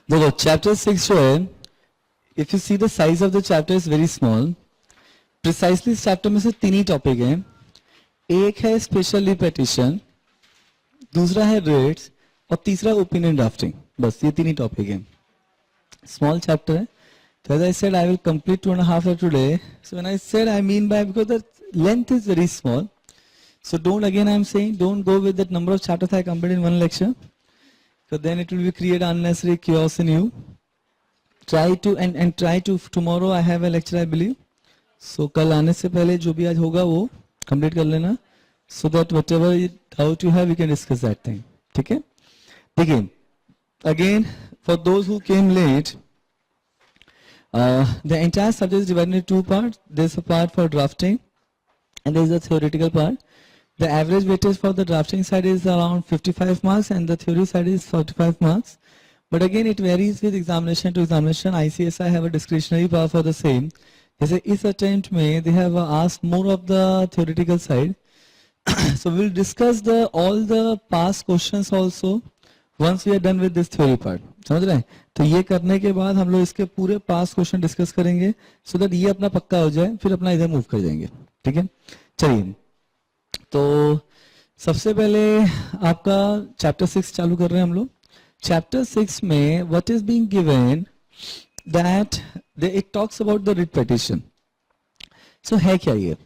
देखो चैप्टर 6 जो है, if you see the size of the chapter is very small. Precisely इस chapter में से तीन ही टॉपिक हैं. एक है स्पेशल रिपेटिशन, दूसरा है रेट्स और तीसरा ओपिनियन ड्राफ्टिंग. बस ये तीन ही टॉपिक हैं. स्मॉल चैप्टर है. So as I said, I will complete 2.5 hours today. So when I said, I mean by because the length is very small. So don't, again I am saying, don't go with that number of chapters I completed in one lecture. So then it will be create unnecessary chaos in you. Try to and try to tomorrow I have a lecture I believe. So कल आने से पहले जो भी आज होगा वो complete कर लेना. So that whatever doubt you have, we can discuss that thing. ठीक है? देखिए, again for those who came late. The entire subject is divided into two parts. There is a part for drafting and there is a theoretical part. The average weightage for the drafting side is around 55 marks and the theory side is 45 marks. But again it varies with examination to examination. ICSI have a discretionary power for the same. जैसे इस attempt में they have asked more of the theoretical side. So we will discuss all the past questions also once we are done with this theory part. समझ रहे हैं? तो ये करने के बाद हम लोग इसके पूरे पास क्वेश्चन डिस्कस करेंगे सो दैट ये अपना पक्का हो जाए, फिर अपना इधर मूव कर जाएंगे. ठीक है, चलिए. तो सबसे पहले आपका चैप्टर 6 चालू कर रहे हैं हम लोग. चैप्टर 6 में what is being given that it talks about the writ petition. So है क्या ये?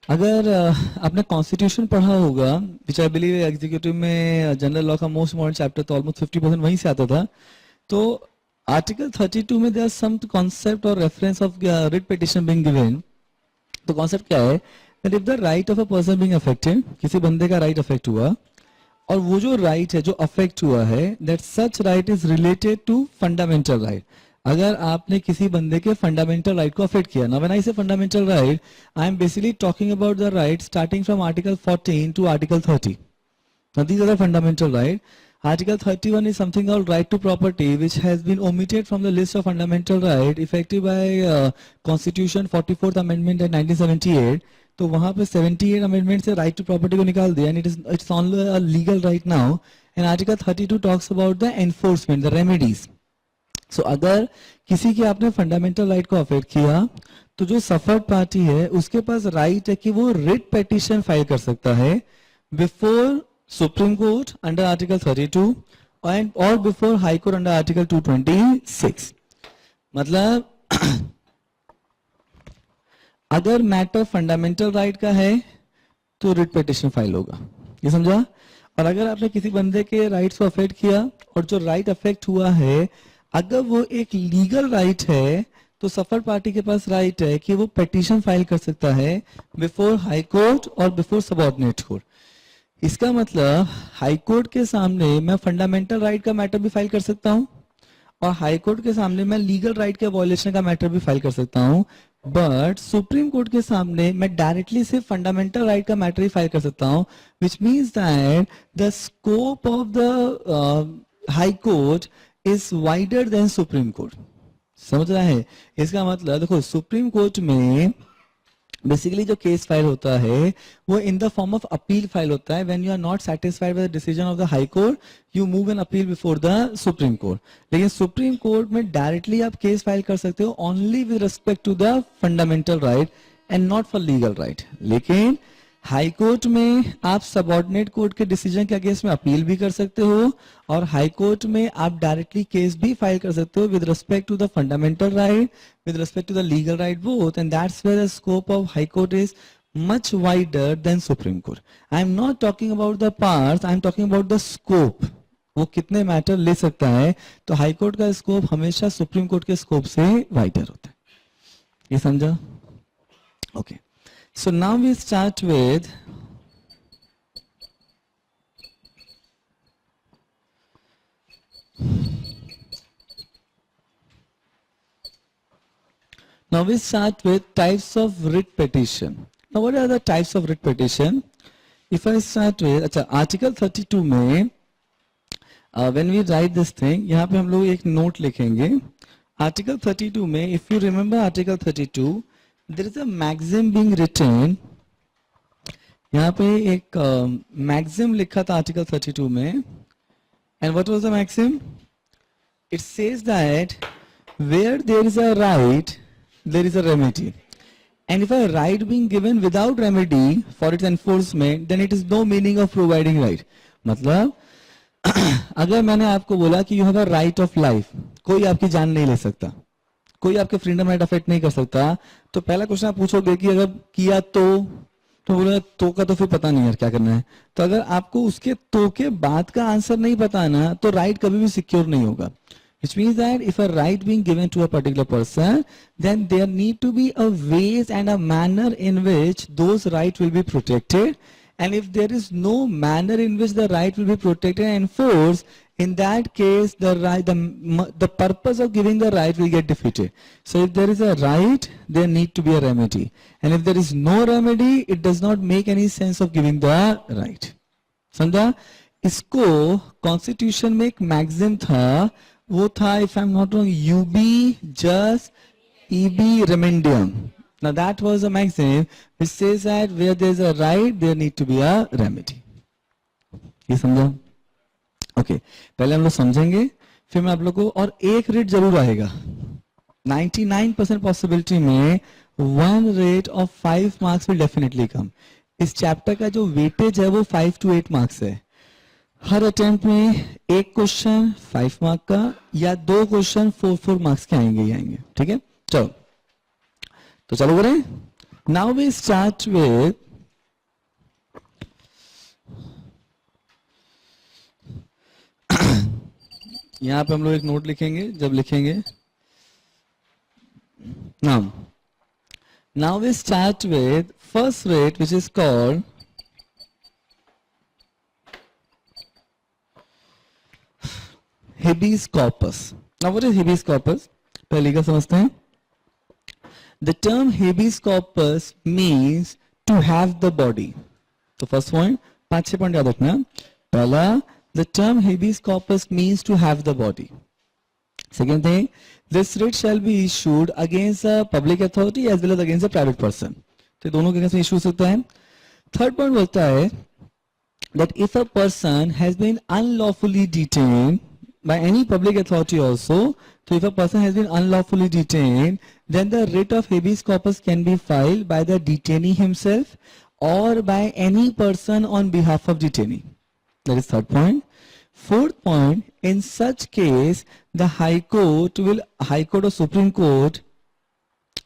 अगर आपने कॉन्स्टिट्यूशन पढ़ा होगा, विच आई बिलीव एग्जीक्यूटिव में जनरल लॉ का मोस्ट इम्पोर्टेंट चैप्टर, तो ऑलमोस्ट 50% वहीं से आता था. तो आर्टिकल 32 में देयर सम कॉन्सेप्ट और reference of writ petition being given. तो कॉन्सेप्ट क्या है? That if the right of a person being affected, किसी बंदे का राइट अफेक्ट हुआ और वो जो राइट है जो अफेक्ट हुआ है, that such right is related to fundamental right. अगर आपने किसी बंदे के फंडामेंटल राइट को अफेक्ट किया, ना when I say fundamental right, I am basically talking about the right starting from article 14 to article 30. Now these are the fundamental right. Article 31 is something called right to property, which has been omitted from the list of fundamental right effective by Constitution 44th Amendment in 1978. तो वहाँ पे 78 amendment से right to property को निकाल दिया, and it's only a legal right now. And Article 32 talks about the enforcement, the remedies. So अगर किसी के आपने फंडामेंटल राइट को अफेक्ट किया, तो जो सफर्ड पार्टी है उसके पास राइट है कि वो रिट पिटीशन फाइल कर सकता है before supreme court under article 32 और before high court under article 226. मतलब अगर मैटर फंडामेंटल राइट का है तो रिट पिटीशन फाइल होगा. ये समझा? और अगर आपने किसी बंदे के राइट्स को अफेक्ट किया और जो राइट अफेक्ट हुआ है, अगर वो एक लीगल राइट है, तो सफर पार्टी के पास राइट है कि वो पिटीशन फाइल कर सकता है बिफोर हाई कोर्ट और बिफोर सबऑर्डिनेट कोर्ट. इसका मतलब हाई कोर्ट के सामने मैं फंडामेंटल राइट का मैटर भी फाइल कर सकता हूं और हाई कोर्ट के सामने मैं लीगल राइट के वॉयलेशन का मैटर भी फाइल कर सकता हूं. बट सुप्रीम कोर्ट के सामने मैं डायरेक्टली सिर्फ फंडामेंटल राइट का मैटर ही फाइल कर सकता हूं, which means that the scope of the high court is wider than supreme court. समझ रहा है? इसका मतलब देखो, सुप्रीम कोर्ट में बेसिकली जो केस फाइल होता है वो in the form of appeal file होता है. When you are not satisfied with the decision of the high court, you move an appeal before the supreme court. लेकिन सुप्रीम कोर्ट में directly आप case file कर सकते हो only with respect to the fundamental right and not for legal right. लेकिन high court में आप subordinate court के डिसीजन के अगेंस्ट में अपील भी कर सकते हो और हाई कोर्ट में आप डायरेक्टली केस भी फाइल कर सकते हो with respect to the fundamental right, with respect to the legal right both, and that's where the scope of high court is much wider than supreme court. I am not talking about the parts, I am talking about the scope. वो कितने matter ले सकता है. तो high court का scope हमेशा supreme court के scope से वाइडर होता है. ये समझा? Okay. So now we start with types of writ petition. Now what are the types of writ petition? If I start with अच्छा Article 32 में when we write this thing, यहाँ पे हम लोग एक नोट लिखेंगे. Article 32 में, if you remember Article 32, there is a maxim being written. यहाँ पे एक maxim लिखा था Article 32 में. And what was the maxim? it says that where there is a right, there is a remedy. And if a right being given without remedy for its enforcement, then it is no meaning of providing right. मतलब अगर मैंने आपको बोला कि you have a right of life, कोई आपकी जान नहीं ले सकता, कोई आपके फ्रीडम राइट अफेक्ट नहीं कर सकता, तो पहला क्वेश्चन आप पूछोगे कि अगर किया तो बोला तो का तो फिर पता नहीं यार क्या करना है. तो अगर आपको उसके तो के बाद का आंसर नहीं पता ना, तो राइट कभी भी सिक्योर नहीं होगा. Which means that if a right being given to a particular person, then there need to be a ways and a manner in which those rights will be protected. And if there is no manner in which the right will be protected and enforced, in that case the right, the purpose of giving the right will get defeated. So if there is a right, there need to be a remedy. And if there is no remedy, it does not make any sense of giving the right. समझा? इसको constitution में एक magazine था, वो था, if I'm not wrong, UB Jus EB Remendium. Now that was a maxim which says that where there is a right, there need to be a remedy. ये समझा? Okay, पहले हम लोग समझेंगे, फिर मैं आप लोग को, और एक रेट जरूर आएगा. 99% पॉसिबिलिटी में 1 rate of 5 marks will definitely come. इस चैप्टर का जो वेटेज है वो 5 to 8 मार्क्स है. हर अटेम्प्ट में एक क्वेश्चन 5 मार्क का या 2 क्वेश्चन 4 मार्क्स के आएंगे ही आएंगे. ठीक है, चलो तो चलो करें. नाउ वी स्टार्ट विद यहां पे हम लोग एक नोट लिखेंगे जब लिखेंगे. Now we start with first writ which is called habeas corpus. Now what is habeas corpus? पहले का समझते हैं. The term habeas corpus means to have the body. तो first point, 5-6 पॉइंट याद रखना. पहला, the term habeas corpus means to have the body. Second thing, this writ shall be issued against a public authority as well as against a private person. तो दोनों के against issue सकता है. Third point बोलता है that if a person has been unlawfully detained by any public authority also, so if a person has been unlawfully detained, then the writ of habeas corpus can be filed by the detainee himself or by any person on behalf of detainee. That is third point. Fourth point, in such case, the High Court or Supreme Court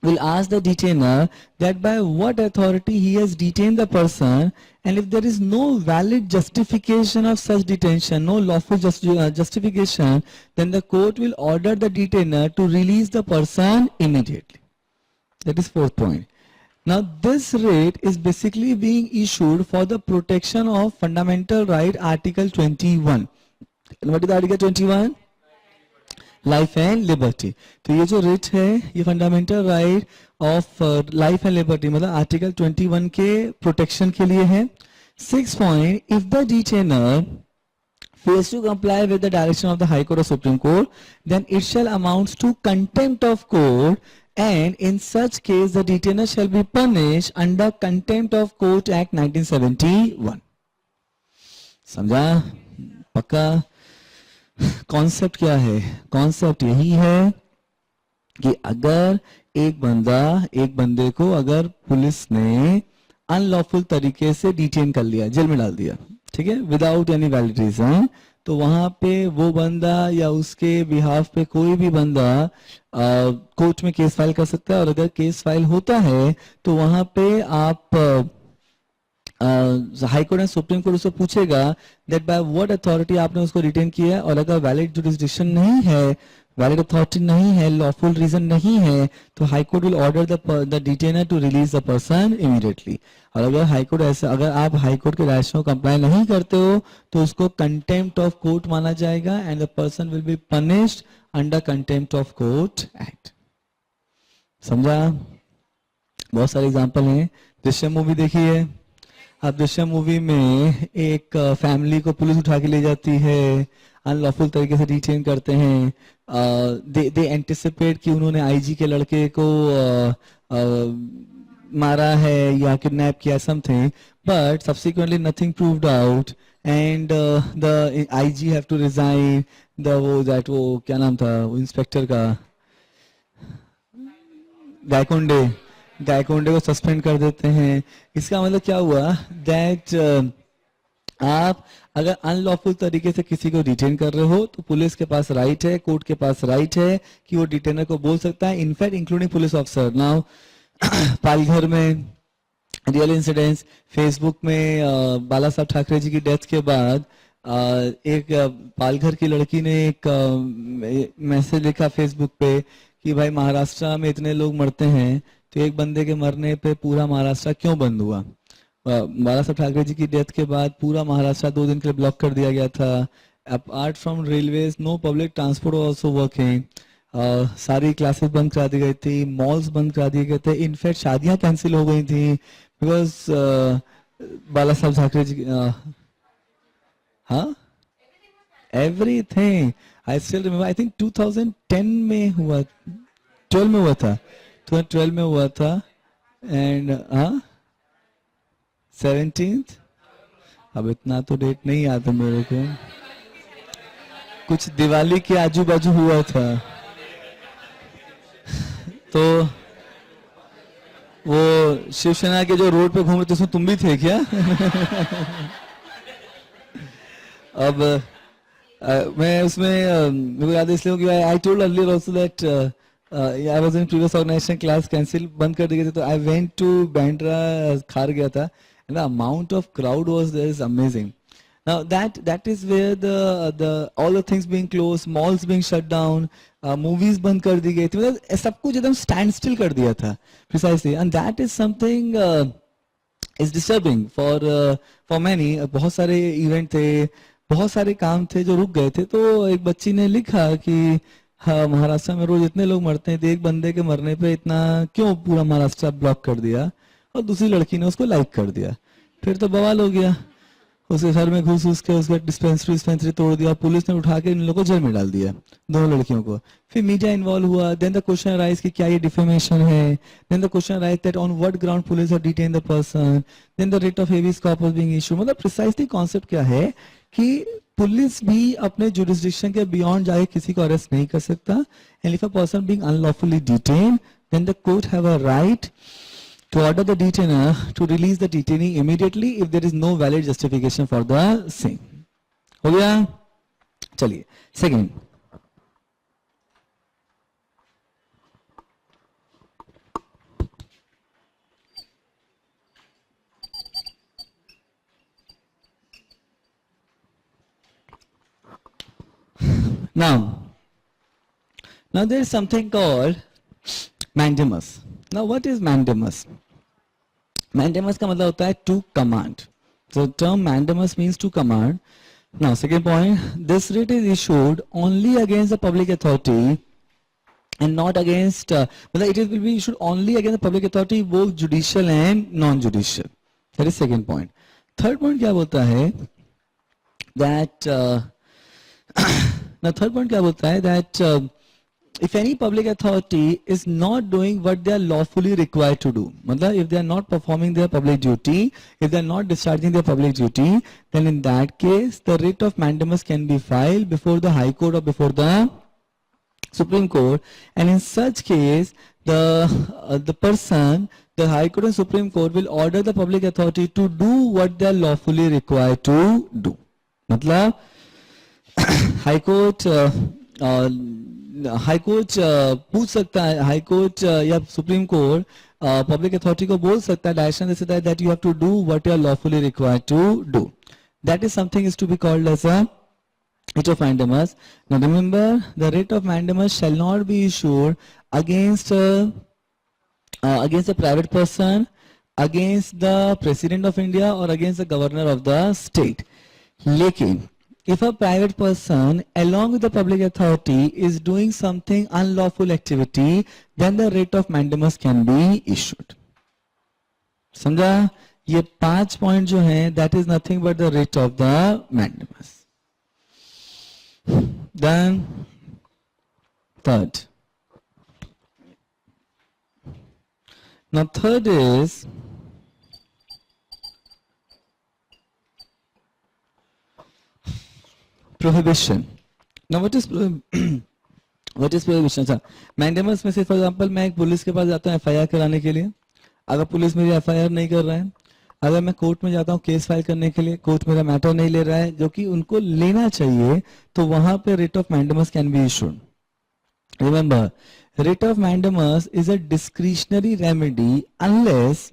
will ask the detainer that by what authority he has detained the person, and if there is no valid justification of such detention, no lawful justification, then the court will order the detainer to release the person immediately. That is fourth point. Now this writ is basically being issued for the protection of fundamental right, Article 21. What is Article 21? Life and liberty. तो ये जो writ है ये fundamental right of life and liberty मतलब article 21 के protection के लिए है. 6 point, if the detainer fails to comply with the direction of the High Court or Supreme Court, then it shall amount to contempt of court, and in such case the detainer shall be punished under Contempt of Court Act 1971. समझा? पक्का? Concept क्या है? Concept यही है कि अगर एक बंदे को अगर पुलिस ने अनलॉफुल तरीके से डिटेन कर लिया, जेल में डाल दिया, ठीक है, विदाउट एनी वैलिड रीजन, तो वहां पे वो बंदा या उसके बिहाफ पे कोई भी बंदा कोर्ट में केस फाइल कर सकता है. और अगर केस फाइल होता है तो वहां पे आप high court and supreme court उससे पूछेगा दैट बाय व्हाट अथॉरिटी आपने उसको रिटेन किया है, और अगर वैलिड जुरिसडिक्शन नहीं है, वैलिड अथॉरिटी नहीं है, लॉफुल रीजन नहीं है, तो high court will order the detainer to release the person immediately. और अगर हाई कोर्ट ऐसे, अगर आप हाई कोर्ट के डायरेक्शन को कंप्लाई नहीं करते हो तो उसको कंटेम्प्ट ऑफ कोर्ट माना जाएगा and the person will be punished under contempt of court act. समझा? बहुत सारे एग्जांपल हैं. दृश्यम मूवी देखी है आप? दृश्यम मूवी में एक फैमिली को पुलिस उठा के ले जाती है, अनलॉफुल तरीके से डिटेन करते हैं. दे एंटिसिपेट कि उन्होंने आईजी के लड़के को मारा है या किडनैप किया something, but subsequently nothing proved out and the IG have to resign. वो क्या नाम था वो इंस्पेक्टर का, गायकोंडे, गायकोंडे को सस्पेंड कर देते हैं। इसका मतलब क्या हुआ दैट आप अगर अनलॉफुल तरीके से किसी को डिटेन कर रहे हो तो पुलिस के पास राइट है, कोर्ट के पास राइट है कि वो डिटेनर को बोल सकता है, in fact including police officer. Now Palghar में रियल इंसिडेंट्स, फेसबुक में बाला साहब ठाकरे जी की डेथ के बाद एक पालघर की लड़की ने एक मैसेज लिखा फेसबुक पे कि भाई महाराष्ट्र में इतने लोग मरते हैं तो एक बंदे के मरने पे पूरा महाराष्ट्र क्यों बंद हुआ। बाला साहब ठाकरे जी की डेथ के बाद पूरा महाराष्ट्र 2 दिन के लिए ब्लॉक कर दिया गया था। Apart from railways no public transport also working, सारी क्लासेस बंद करा दी गई थी, मॉल्स बंद करा दिए गए थे, इनफैक्ट शादियां कैंसिल हो गई थी बिकॉज बाला साहब ठाकरे जी हाँ everything. I still remember, I think 2010 में हुआ, 12 में हुआ था, 2012 में हुआ था। एंड हाँ 17th, अब इतना तो डेट नहीं याद है मेरे को, कुछ दिवाली के आजू बाजू हुआ था। तो वो शिवसेना के जो रोड पे घूम रहे थे उसमें तुम भी थे क्या? अब मैं उसमें मेरे को याद है इसलिए कि I told earlier also that I was in previous organisation class cancel बंद कर दी गई थी, तो I went to Bandra, Khar गया था, and the amount of crowd was there is amazing. Now that is where the all the things being closed, malls being shut down, movies बंद कर दी गई थी, मतलब सब कुछ एकदम स्टैंड स्टिल कर दिया था precisely, and that is something is disturbing for many. बहुत सारे इवेंट थे, बहुत सारे काम थे जो रुक गए थे। तो एक बच्ची ने लिखा कि हाँ महाराष्ट्र में रोज इतने लोग मरते हैं तो एक बंदे के मरने पे इतना क्यों पूरा महाराष्ट्र ब्लॉक कर दिया, और दूसरी लड़की ने उसको लाइक कर दिया। फिर तो बवाल हो गया, उसके घर में घुस के उसका डिस्पेंसरी तोड़ दिया, पुलिस ने उठा के इन लोगों को जेल में डाल दिया, दोनों लड़कियों को। फिर मीडिया इन्वॉल्व हुआ, देन द क्वेश्चन राइज कि क्या ये डिफेमेशन है, then the question rise that on what ground police have detain the person, then the writ of habeas corpus being issue. मतलब प्रिसाइसली कॉन्सेप्ट क्या है कि पुलिस भी अपने जुरिस्डिक्शन के बियॉन्ड जाके किसी को अरेस्ट नहीं कर सकता, and if a person being unlawfully detain then the court have a right to order the detainer to release the detainee immediately if there is no valid justification for the same. हो गया? चलिए second, now there is something called mandamus. Now what is mandamus? Mandamus का मतलब होता है to command. The term mandamus means to command. Now second point, this writ is issued only against the public authority and not against मतलब it will be issued only against the public authority, both judicial and non-judicial. That is second point. Third point क्या बोलता है that now third point क्या बोलता है that if any public authority is not doing what they are lawfully required to do, मतलब if they are not performing their public duty, if they are not discharging their public duty, then in that case the writ of mandamus can be filed before the High Court or before the Supreme Court, and in such case the person, the High Court and Supreme Court will order the public authority to do what they are lawfully required to do. मतलब High Court high court पूछ सकता है, high court या supreme court public authority को बोल सकता है, direction दे सकता है that you have to do what you are lawfully required to do. That is something is to be called as a writ of mandamus. Now remember, the writ of mandamus shall not be issued against a private person, against the president of India or against the governor of the state. लेकिन if a private person along with the public authority is doing something unlawful activity, then the writ of mandamus can be issued. समझा? ये 5 point जो हैं that is nothing but the writ of the mandamus. Then third. Now third is prohibition. Now what is what is prohibition? अच्छा, mandamus में से for example मैं एक police के पास जाता हूँ एफआईआर कराने के लिए, अगर पुलिस मेरी एफआईआर नहीं कर रहा है, अगर मैं कोर्ट में जाता हूँ केस फाइल करने के लिए, कोर्ट मेरा मैटर नहीं ले रहा है जो कि उनको लेना चाहिए, तो वहां पे writ of mandamus can be issued. Remember, writ of mandamus is a discretionary remedy unless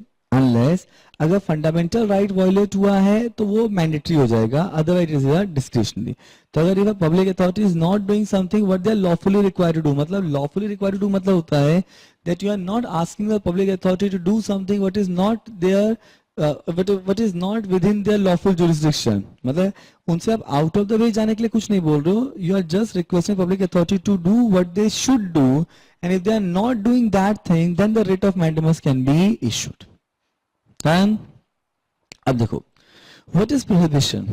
अगर फंडामेंटल राइट वायलेट हुआ है तो वो मैंडेटरी हो जाएगा, अदरवाइज इज डिस्क्रिशनरी. तो अगर if public authority is not doing something what they are lawfully required to do, मतलब लॉफुली रिक्वायर्ड टू डू मतलब होता है that you are not asking the public authority to do something what is not there, what is not within their lawful jurisdiction. मतलब उनसे आप out of the way जाने के लिए कुछ नहीं बोल रहे हो, you are just requesting public authority to do what they should do, and if they are not doing that thing then the writ of mandamus can be issued. Done. अब देखो व्हाट इज प्रोहिबिशन.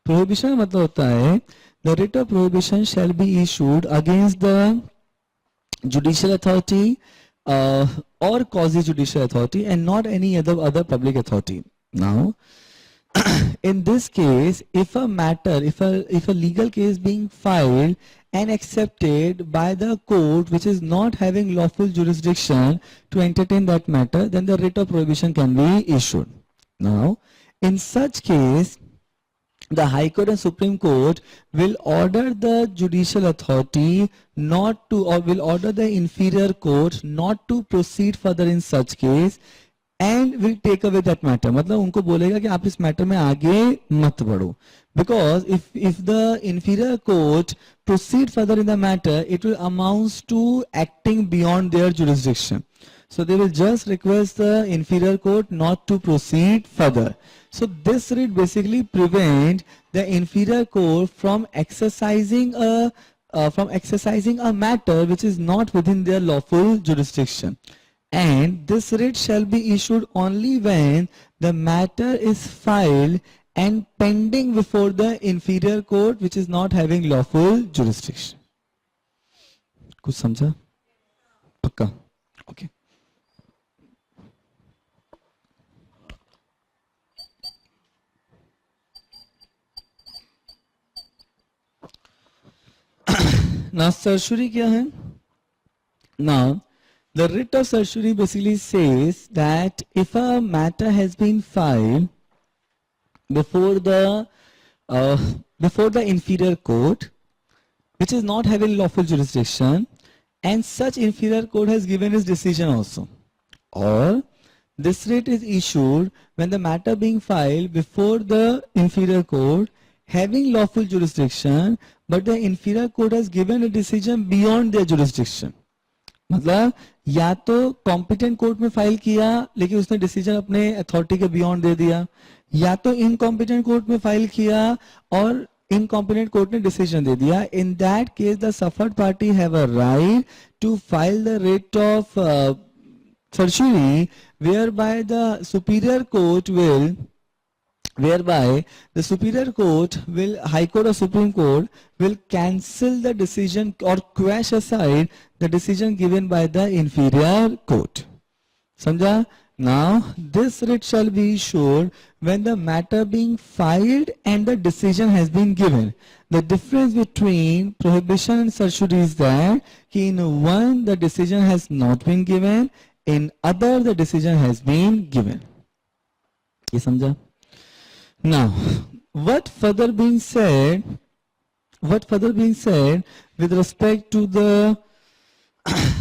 प्रोहिबिशन मतलब होता है the writ of prohibition shall be issued against the judicial authority or quasi-judicial authority and not any other public authority. Now, in this case, if a matter, if a legal case being filed and accepted by the court which is not having lawful jurisdiction to entertain that matter, then the writ of prohibition can be issued. Now, in such case, the High Court and Supreme Court will order the judicial authority not to, or will order the inferior court not to proceed further in such case and will take away that matter. मतलब उनको बोलेगा कि आप इस matter में आगे मत बढ़ो, because if the inferior court proceed further in the matter, it will amounts to acting beyond their jurisdiction. So they will just request the inferior court not to proceed further. So this writ basically prevent the inferior court from exercising a matter which is not within their lawful jurisdiction. And this writ shall be issued only when the matter is filed and pending before the inferior court which is not having lawful jurisdiction. कुछ समझा? पक्का? Okay. Now certiorari क्या है? Now the writ of certiorari basically says that if a matter has been filed before the inferior court which is not having lawful jurisdiction, and such inferior court has given its decision also, or this writ is issued when the matter being filed before the inferior court having lawful jurisdiction but the inferior court has given a decision beyond their jurisdiction. मतलब या तो competent court में file किया लेकिन उसने decision अपने authority के beyond दे दिया, या तो इनकॉम्पिटेंट कोर्ट में फाइल किया और इनकॉम्पिटेंट कोर्ट ने डिसीजन दे दिया. In that case the suffered party have a right to file the writ of certiorari whereby the superior court will High Court or Supreme Court will cancel the decision or quash aside the decision given by the inferior court. समझा? Now this writ shall be issued when the matter being filed and the decision has been given. The difference between prohibition and certiorari is that in one the decision has not been given, in other the decision has been given. ये समझा? Now, what further being said with respect to the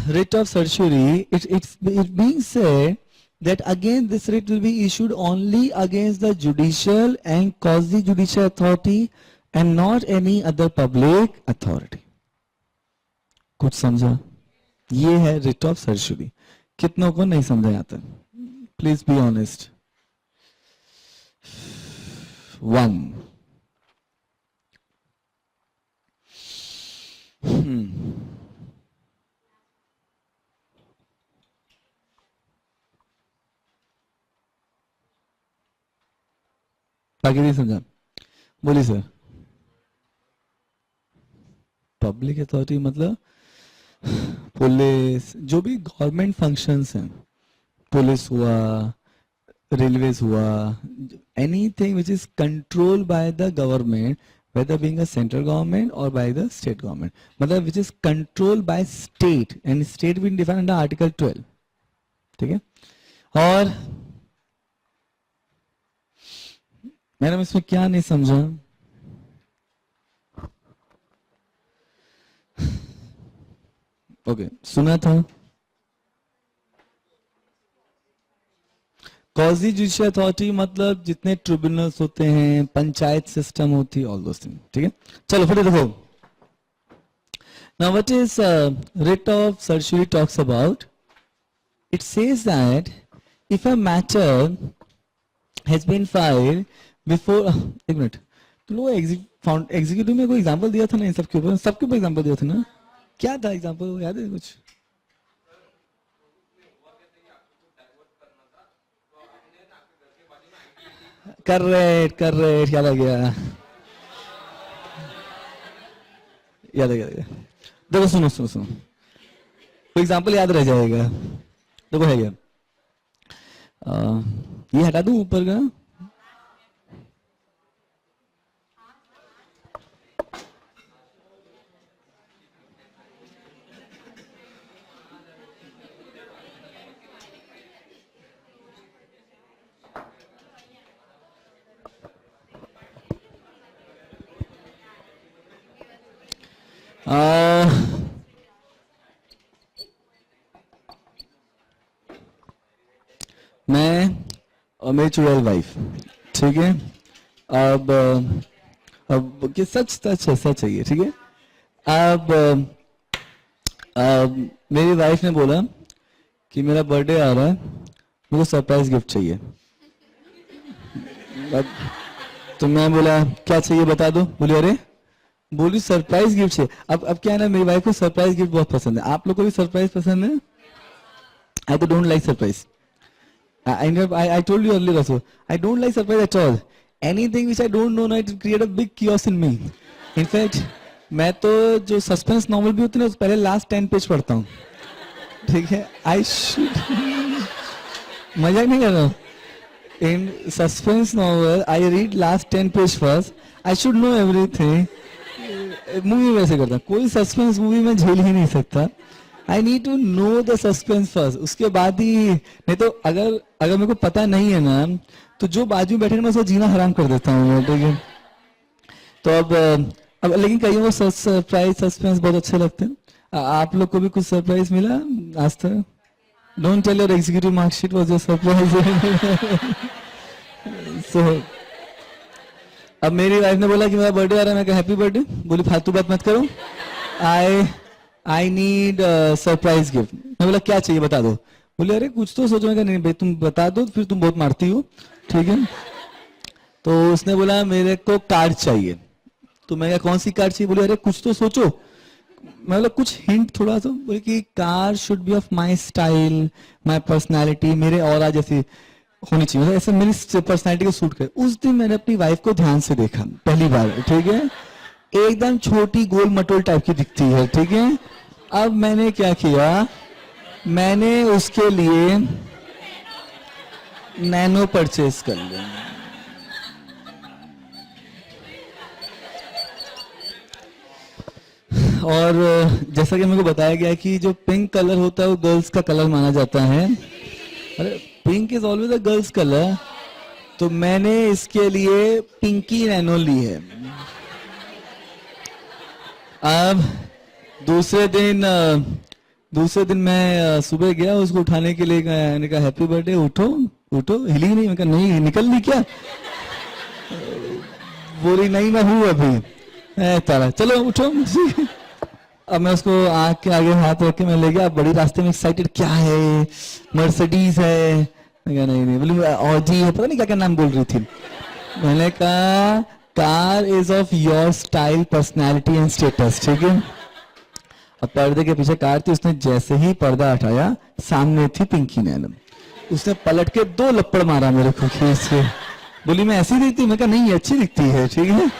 writ of certiorari, it's being said that again this writ will be issued only against the judicial and quasi-judicial authority and not any other public authority. कुछ समझा? ये है writ of certiorari. कितनों को नहीं समझा आता? Please be honest. 1. बाकी नहीं समझा? बोलिए सर. पब्लिक अथॉरिटी मतलब पुलिस, जो भी गवर्नमेंट फंक्शंस हैं, पुलिस हुआ, रेलवेज हुआ, anything which is controlled by the government whether being a central government or by the state government, मतलब which is controlled by state and state being defined under Article 12. ठीक है? और madam इसमें क्या नहीं समझा? ओके, सुना था कॉजी जुडिशियल अथॉरिटी मतलब जितने ट्रिब्यूनल्स होते हैं, पंचायत सिस्टम होती है, ऑल दोस थिंग. ठीक है, चलो फिर देखो. Now what is writ of certiorari talks about? It says that if a matter has been filed before, एक मिनट, तुम लोग एग्जीक्यूटिव में कोई एग्जांपल दिया था ना इन सबके ऊपर? सबके ऊपर एग्जांपल दिया था ना? क्या था एग्जांपल, याद है कुछ? करेक्ट, याद आ गया, याद आ गया. देखो सुनो, कोई एग्जांपल याद रह जाएगा. देखो है क्या, ये हटा दूं ऊपर का. मैं और मेरी चुड़ैल वाइफ, ठीक है. अब कि सच है ये, ठीक है. अब मेरी वाइफ ने बोला कि मेरा बर्थडे आ रहा है, मुझे सरप्राइज गिफ्ट चाहिए. अब तो मैं बोला क्या चाहिए बता दो. बोली अरे, बोली सरप्राइज गिफ्ट चाहिए. अब क्या है ना, मेरी वाइफ को सरप्राइज गिफ्ट बहुत पसंद है. आप लोग को भी सरप्राइज पसंद है? आई तो don't like surprise. I told you earlier also, I don't like surprise at all. Anything which I don't know, it create a big chaos in me. In fact, मैं तो जो सस्पेंस नॉवल भी होती है ना, पहले लास्ट 10 पेज पढ़ता हूँ. ठीक है, आई शुड, मजाक नहीं कर रहा हूँ. In suspense novel I read last 10 page first. I should know everything. Movie वैसे करता, कोई सस्पेंस मूवी में झेल ही नहीं सकता. I need to know the suspense first, उसके बाद ही. नहीं तो अगर मेरे को पता नहीं है ना, तो जो बाजू में बैठे मैं उसको जीना हराम कर देता हूँ. ठीक है, तो अब लेकिन कईयों को सरप्राइज सस्पेंस बहुत अच्छे लगते हैं. आप लोग को भी कुछ सरप्राइज मिला आज तक? Don't tell your executive marksheet was your surprise. So अब मेरी वाइफ ने बोला कि मेरा बर्थडे आ रहा है. मैं कहा हैप्पी बर्थडे. बोली फालतू बात मत करो, आई नीड सरप्राइज गिफ्ट. मैं बोला क्या चाहिए बता दो. बोले अरे कुछ तो सोचो. मैं कहा नहीं भाई तुम बता दो, फिर तुम बहुत मारती हो. ठीक है, तो उसने बोला मेरे को कार्ड चाहिए. तो मैं कहा कौन सी कार्ड चाहिए. बोले अरे कुछ तो सोचो. मैं बोला कुछ हिंट थोड़ा सा. बोले कि car should be of my style, my personality, मेरे और जैसी होनी चाहिए, मतलब ऐसे मेरी पर्सनैलिटी को सूट करे. उस दिन मैंने अपनी वाइफ को ध्यान से देखा पहली बार. ठीक है, एकदम छोटी गोल मटोल टाइप की दिखती है. ठीक है, अब मैंने क्या किया, मैंने उसके लिए नैनो परचेज कर लिया. और जैसा कि मेरे को बताया गया कि जो पिंक कलर होता है वो गर्ल्स का कलर माना जाता है. अरे pink is always a girls colour. तो मैंने इसके लिए पिंकी नैनो ली है. अब दूसरे दिन मैं सुबह गया उसको उठाने के लिए. मैंने कहा हैप्पी बर्थडे, उठो उठो. हिली नहीं. मैं कहा नहीं निकल ली क्या. बोली नहीं मैं हूं अभी. तारा चलो उठो. अब मैं उसको आँख के आगे हाथ रख के मैं ले गया. बड़ी रास्ते में एक्साइटेड, क्या है, मर्सिडीज है. मैं कहा नहीं बोली ऑडी है, पता नहीं क्या क्या नाम बोल रही थी. मैंने कहा car is of your style, personality and status. ठीक है, अब पर्दे के पीछे कार थी. उसने जैसे ही पर्दा हटाया सामने थी पिंकी नैनम. उसने पलट के 2 लपड़ मारा मेरे को खींच के. बोली मैं ऐसी दिखती. मैं कहा नहीं अच्छी दिखती है. ठीक है,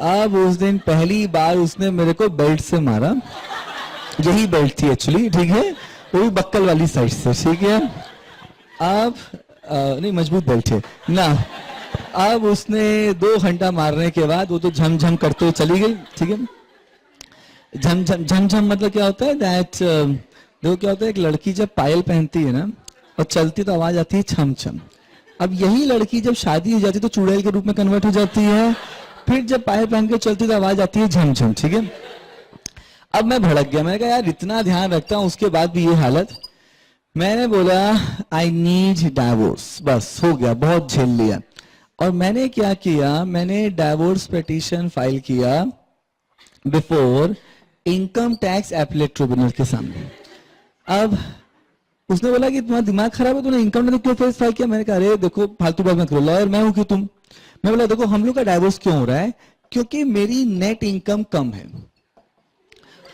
अब उस दिन पहली बार उसने मेरे को बेल्ट से मारा. यही बेल्ट थी एक्चुअली. ठीक है, वो भी बक्कल वाली साइड से. ठीक है, अब नहीं मजबूत बेल्ट है ना. अब उसने 2 घंटा मारने के बाद वो तो झमझम करते हुए चली गई, ठीक है। झमझम झमझम मतलब क्या होता है, दैट देखो क्या होता है, एक लड़की जब पायल पहनती है ना और चलती तो आवाज आती है छम छम। अब यही लड़की जब शादी हो जाती है तो चुड़ैल के रूप में कन्वर्ट हो जाती है, फिर जब पायल पहन के चलती तो आवाज आती है झम झम, ठीक है। अब मैं भड़क गया, मैंने कहा यार इतना ध्यान रखता हूं उसके बाद भी ये हालत। मैंने बोला आई नीड डाइवोर्स, बस हो गया, बहुत झेल लिया। और मैंने क्या किया, मैंने डाइवोर्स पिटीशन फाइल किया before income tax appellate tribunal के सामने। अब उसने बोला कि तुम्हारा दिमाग खराब है, तूने इनकम टैक्स क्यों फेस फाइल किया। मैंने कहा अरे देखो फालतू बात मत करो, लॉयर मैं हूं कि तुम। मैं बोला देखो हम लोग का डाइवोर्स क्यों हो रहा है, क्योंकि मेरी नेट इनकम कम है।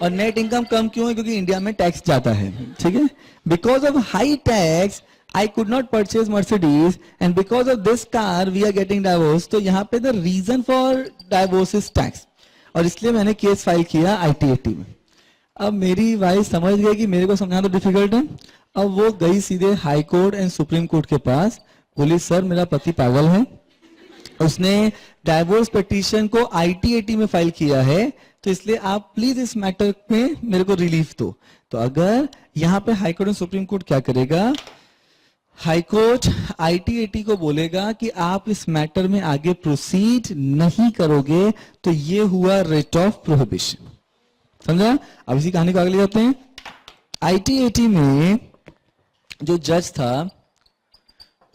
और नेट इनकम कम क्यों है, क्योंकि इंडिया में टैक्स ज्यादा है, ठीक है। Because of high tax I could not purchase Mercedes and because of this car we are getting divorce. तो यहाँ पे the reason for divorce is tax, और इसलिए मैंने केस फाइल किया ITAT में। अब मेरी वाइफ समझ गई कि मेरे को समझाना तो डिफिकल्ट है। अब वो गई सीधे high court and supreme court के पास, बोली सर मेरा पति पागल है, उसने डाइवोर्स पिटीशन को ITAT में फाइल किया है, तो इसलिए आप प्लीज इस मैटर में मेरे को रिलीफ दो। तो अगर यहाँ पे high court and supreme court क्या करेगा, हाई कोर्ट ITAT को बोलेगा कि आप इस मैटर में आगे प्रोसीड नहीं करोगे, तो ये हुआ रेट ऑफ प्रोहिबिशन, समझा। अब इसी कहानी को आगे ले जाते हैं। ITAT में जो जज था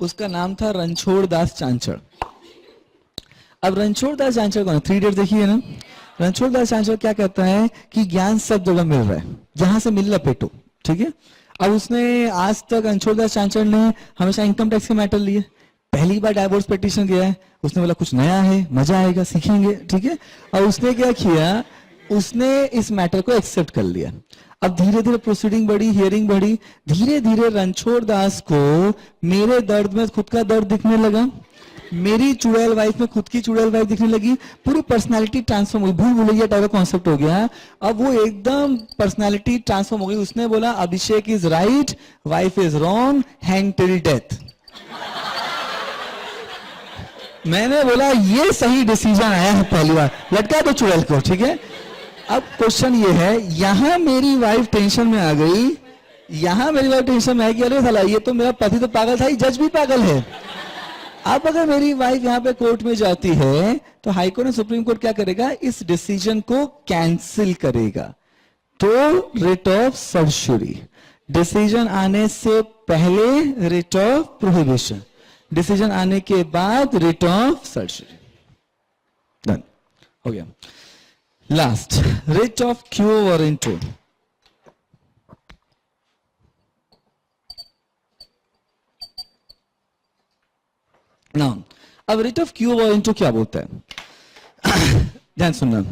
उसका नाम था रणछोड़ दास चांचड़। अब रणछोड़ दास चांचड़ कौन है, 3 इडियट्स देखिए ना। रणछोड़ दास चांचड़ क्या कहता है कि ज्ञान सब जगह मिल रहा है, जहां से मिल लपेटो, ठीक है। अब उसने आज तक रणछोड़ दास चांचड़ ने हमेशा इनकम टैक्स के मैटर लिए, पहली बार डाइवोर्स पिटीशन किया है। उसने बोला कुछ नया है, मजा आएगा, सीखेंगे, ठीक है। और उसने क्या किया, उसने इस मैटर को एक्सेप्ट कर लिया। अब धीरे धीरे प्रोसीडिंग बढ़ी, हियरिंग बढ़ी, धीरे धीरे रणछोड़ दास को मेरे दर्द में खुद का दर्द दिखने लगा, मेरी चुड़ैल वाइफ में खुद की चुड़ैल वाइफ दिखने लगी, पूरी पर्सनालिटी ट्रांसफॉर्म हुई, भूल भुलैया टाइप का कॉन्सेप्ट हो गया। अब वो एकदम पर्सनालिटी ट्रांसफॉर्म हो गई। उसने बोला Abhishek is right, wife is wrong, hang till death. मैंने बोला ये सही डिसीजन आया है, पहली बार लटका दो चुड़ैल को, ठीक है। अब क्वेश्चन ये है, यहां मेरी वाइफ टेंशन में आ गई, यहां मेरी वाइफ टेंशन में आई कि अरे साला ये तो मेरा पति तो पागल था, जज भी पागल है। अब अगर मेरी वाइफ यहां पे कोर्ट में जाती है तो हाई कोर्ट और सुप्रीम कोर्ट क्या करेगा, इस डिसीजन को कैंसिल करेगा। तो रिट ऑफ सर्चुरी, डिसीजन आने से पहले रिट ऑफ प्रोहिबिशन, डिसीजन आने के बाद रिट ऑफ सर्चुरी, डन हो गया। Last, writ of quo warranto. Now अब रिट ऑफ क्यू वारंटो क्या बोलता है, ध्यान सुनना।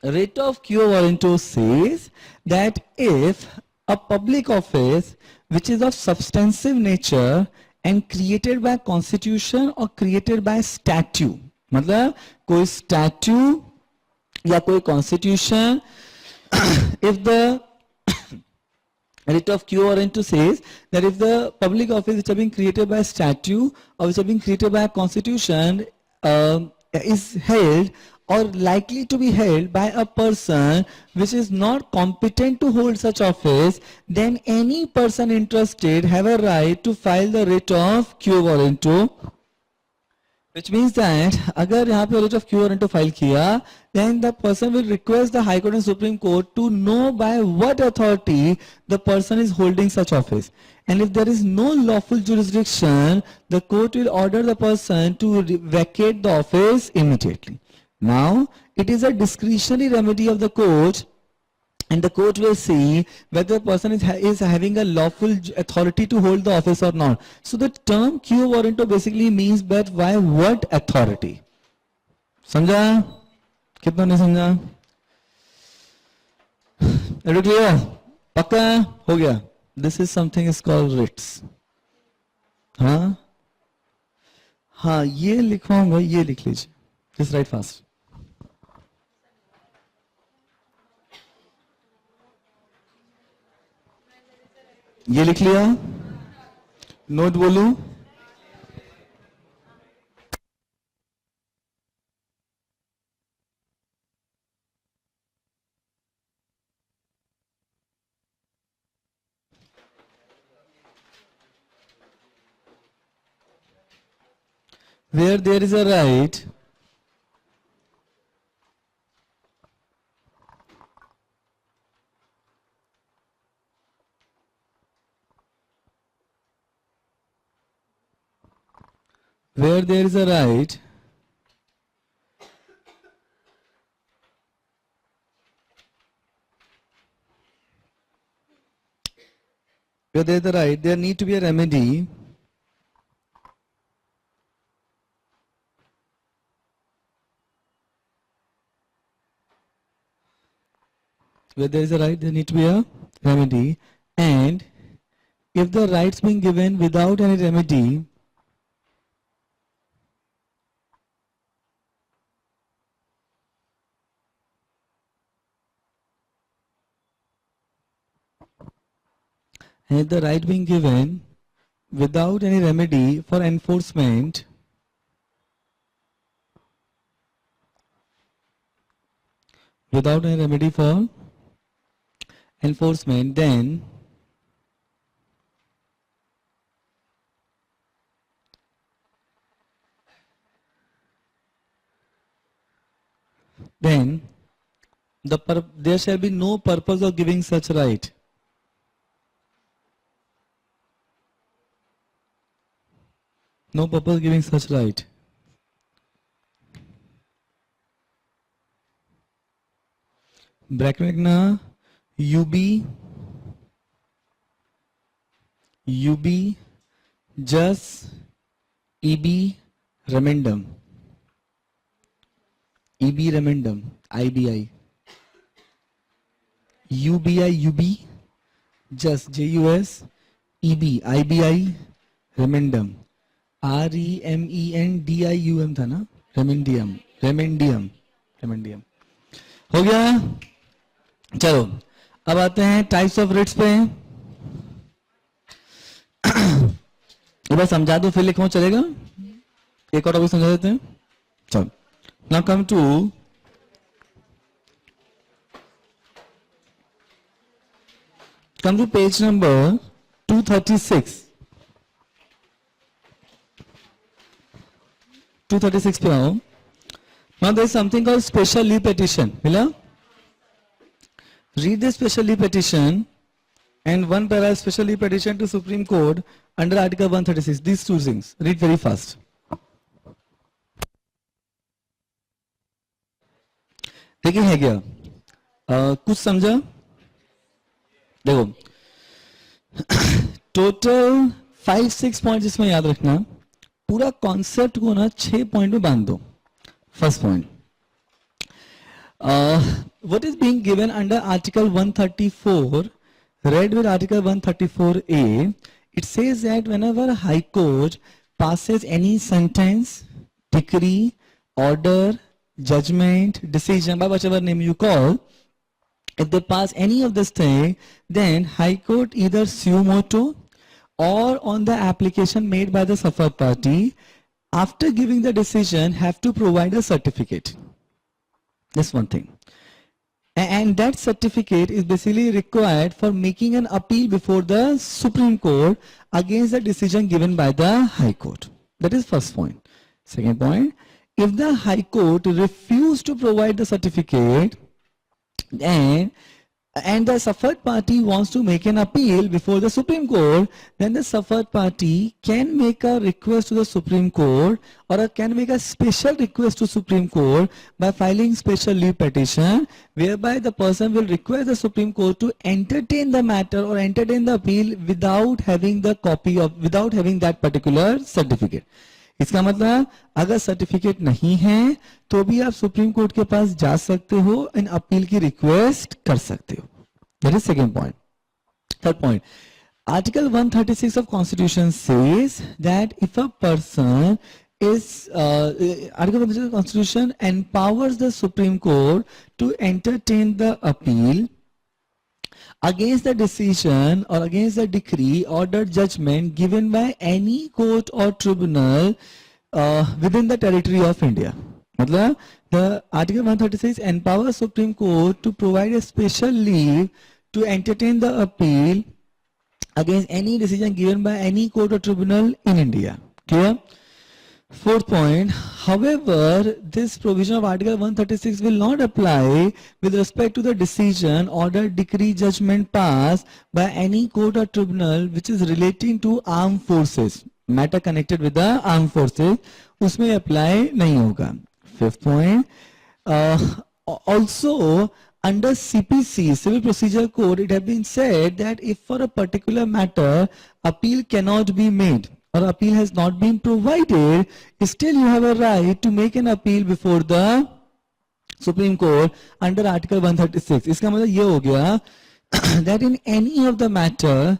Writ of quo warranto says that if a public office which is of substantive nature and created by constitution or created by statute, मतलब कोई statute या कोई constitution, if the writ of quo warranto says that if the public office which have been created by statute or which have been created by constitution is held or likely to be held by a person which is not competent to hold such office, then any person interested have a right to file the writ of quo warranto, which means that अगर यहाँ पे writ of quo warranto file किया, then the person will request the High Court and Supreme Court to know by what authority the person is holding such office. And if there is no lawful jurisdiction, the court will order the person to vacate the office immediately. Now, it is a discretionary remedy of the court, and the court will see whether the person is having a lawful authority to hold the office or not. So the term quo warranto basically means that by what authority. समझा? कितना नहीं समझा? Is it clear? पक्का हो गया? This is something is called writs. हाँ? हाँ, ये लिखवाऊंगा, ये लिख लीजिए. Just write fast. ये लिख लिया, नोट बोलूं, where there is a right where there is a right where there is a right, there need to be a remedy where there is a right, there need to be a remedy, and if the rights being given without any remedy, and if the right being given without any remedy for enforcement, without any remedy for enforcement, then there shall be no purpose of giving such right. No purpose of giving such right. Bracket में लिखना UB just EB remendum. EB remendum, IBI. UB just JUS EB IBI remendum. REMENDIUM था ना, रेमेंडियम हो गया. चलो अब आते हैं टाइप्स ऑफ रिट्स पे. एक बार समझा दो फिर लिखो, चलेगा? एक और टॉपिक समझा देते हैं. चलो now come to page number 236. 236 पे आओ. Now there is something called special leave petition. मिला? Read the special leave petition and one para special leave petition to Supreme Court under Article 136. These two things. Read very fast. देखिए है क्या? कुछ समझा? देखो total 5-6 point इसमें याद रखना. पूरा कॉन्सेप्ट को ना 6 पॉइंट में बांध दो. First point, what is being given under Article 134, read with Article 134A, it says that whenever High Court passes any sentence, decree, order, judgment, decision, by whichever name you call, if they pass any of this thing, then High Court either suo motu or on the application made by the suffered party, after giving the decision, have to provide a certificate. That's one thing. And that certificate is basically required for making an appeal before the Supreme Court against the decision given by the High Court. That is first point. Second point, if the High Court refused to provide the certificate, and the suffered party wants to make an appeal before the Supreme Court, then the suffered party can make a request to the Supreme Court or can make a special request to Supreme Court by filing special leave petition, whereby the person will request the Supreme Court to entertain the matter or entertain the appeal without having the copy of, without having that particular certificate. इसका मतलब अगर certificate नहीं है तो भी आप supreme court के पास जा सकते हो, इन अपील की रिक्वेस्ट कर सकते हो. That is second point. Third point, article 136 of constitution says that if a person is Article 136 of Constitution empowers the Supreme Court to entertain the appeal against the decision or against the decree, order, judgment given by any court or tribunal within the territory of India. मतलब the Article 136 empowers Supreme Court to provide a special leave to entertain the appeal against any decision given by any court or tribunal in India. Clear? Fourth point, however, this provision of Article 136 will not apply with respect to the decision, order, decree, judgment passed by any court or tribunal which is relating to armed forces. Matter connected with the armed forces, उसमें apply नहीं होगा. Fifth point, also under CPC, Civil Procedure Code, it has been said that if for a particular matter appeal cannot be made or appeal has not been provided, still you have a right to make an appeal before the Supreme Court under Article 136. इसका मतलब ये हो गया that in any of the matter,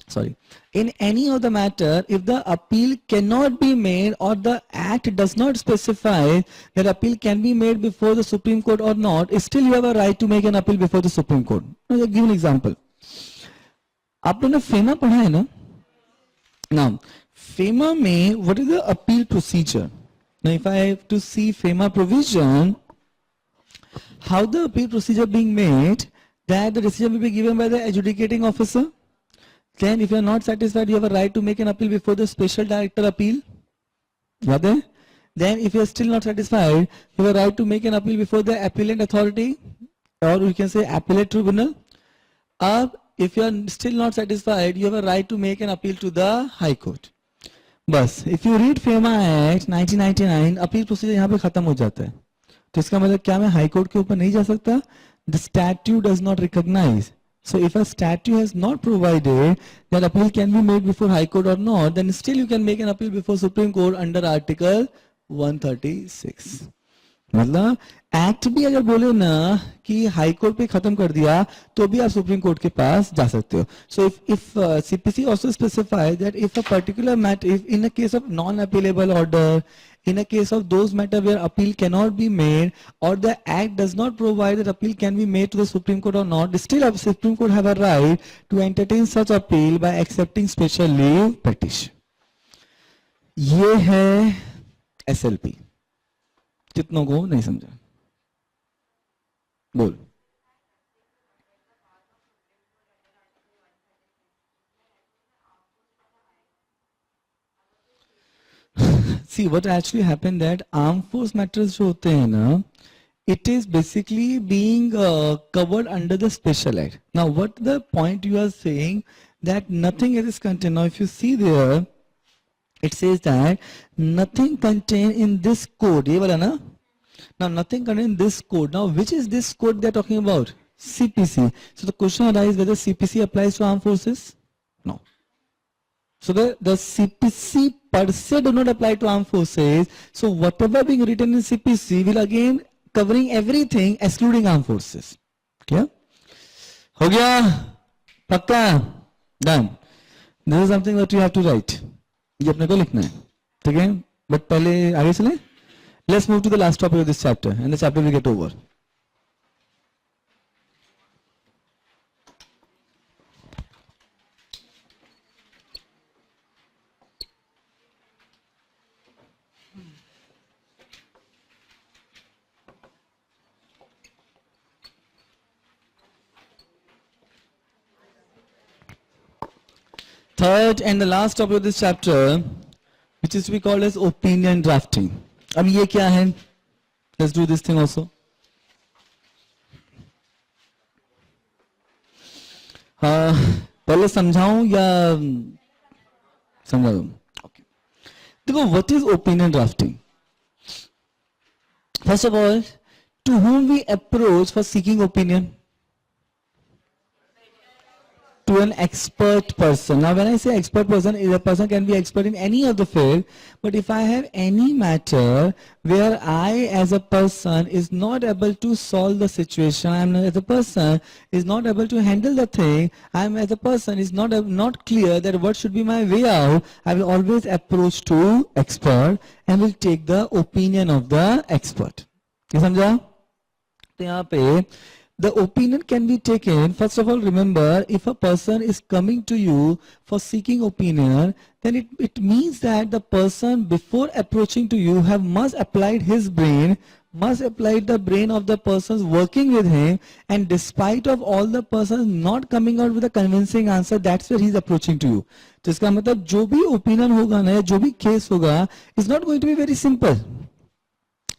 sorry, in any of the matter, if the appeal cannot be made or the act does not specify that appeal can be made before the Supreme Court or not, still you have a right to make an appeal before the Supreme Court. I'll give an example. आप लोगों ने FEMA पढ़ा है ना? Now, FEMA में what is the appeal procedure? Now, if I have to see FEMA provision, how the appeal procedure being made, that the decision will be given by the adjudicating officer. Then, if you are not satisfied, you have a right to make an appeal before the special director appeal. Then, if you are still not satisfied, you have a right to make an appeal before the appellate authority, or you can say appellate tribunal. Or if you are still not satisfied, you have a right to make an appeal to the High Court. बस if you read FEMA Act 1999, appeal procedure यहाँ पे खत्म हो जाता है. तो इसका मतलब क्या मैं हाई कोर्ट के ऊपर नहीं जा सकता? The statute does not recognize. So if a statute has not provided that appeal can be made before High Court or not, then still you can make an appeal before Supreme Court under Article 136. मतलब act भी अगर बोले ना कि high court पे खत्म कर दिया तो भी आप सुप्रीम कोर्ट के पास जा सकते हो. So if CPC also specifies that if a particular matter, if in a case of non-appealable order, in a case of those matter where appeal cannot be made or the act does not provide that appeal can be made to the Supreme Court or not, still a Supreme Court have a right to entertain such appeal by accepting special leave petition. ये है SLP. कितनों को नहीं समझा? बोल. See what actually happened that armed force matters जो होते हैं ना, it is basically being covered under the special act. Now what the point you are saying that nothing is contained. Now if you see there, it says that nothing contained in this code. ये वाला ना? Now nothing contained in this code. Now which is this code they are talking about? CPC. So the question arises whether CPC applies to armed forces? No. So the CPC per se do not apply to armed forces. So whatever being written in CPC will again covering everything excluding armed forces. Clear? हो गया? पक्का? Done. This is something that you have to write. ये अपने को लिखना है, ठीक है? But पहले आगे चलें? Let's move to the last topic of this chapter, and the chapter will get over. Third and the last topic of this chapter, which is to be called as opinion drafting. अब ये क्या है? Let's do this thing also. पहले समझाऊं या समझा दूं? Okay. देखो, what is opinion drafting? First of all, to whom we approach for seeking opinion? To an expert person. Now when I say expert person, a person can be expert in any of the field, but if I have any matter where I as a person is not able to solve the situation, I am as a person is not able to handle the thing, I am as a person is not clear that what should be my way out, I will always approach to expert and will take the opinion of the expert. You समझा? तो यहाँ पे the opinion can be taken. First of all, remember, if a person is coming to you for seeking opinion, then it means that the person before approaching to you have must applied his brain, must apply the brain of the persons working with him, and despite of all the persons not coming out with a convincing answer, that's where he's approaching to you. तो इसका मतलब जो भी opinion होगा ना, जो भी case होगा, is not going to be very simple.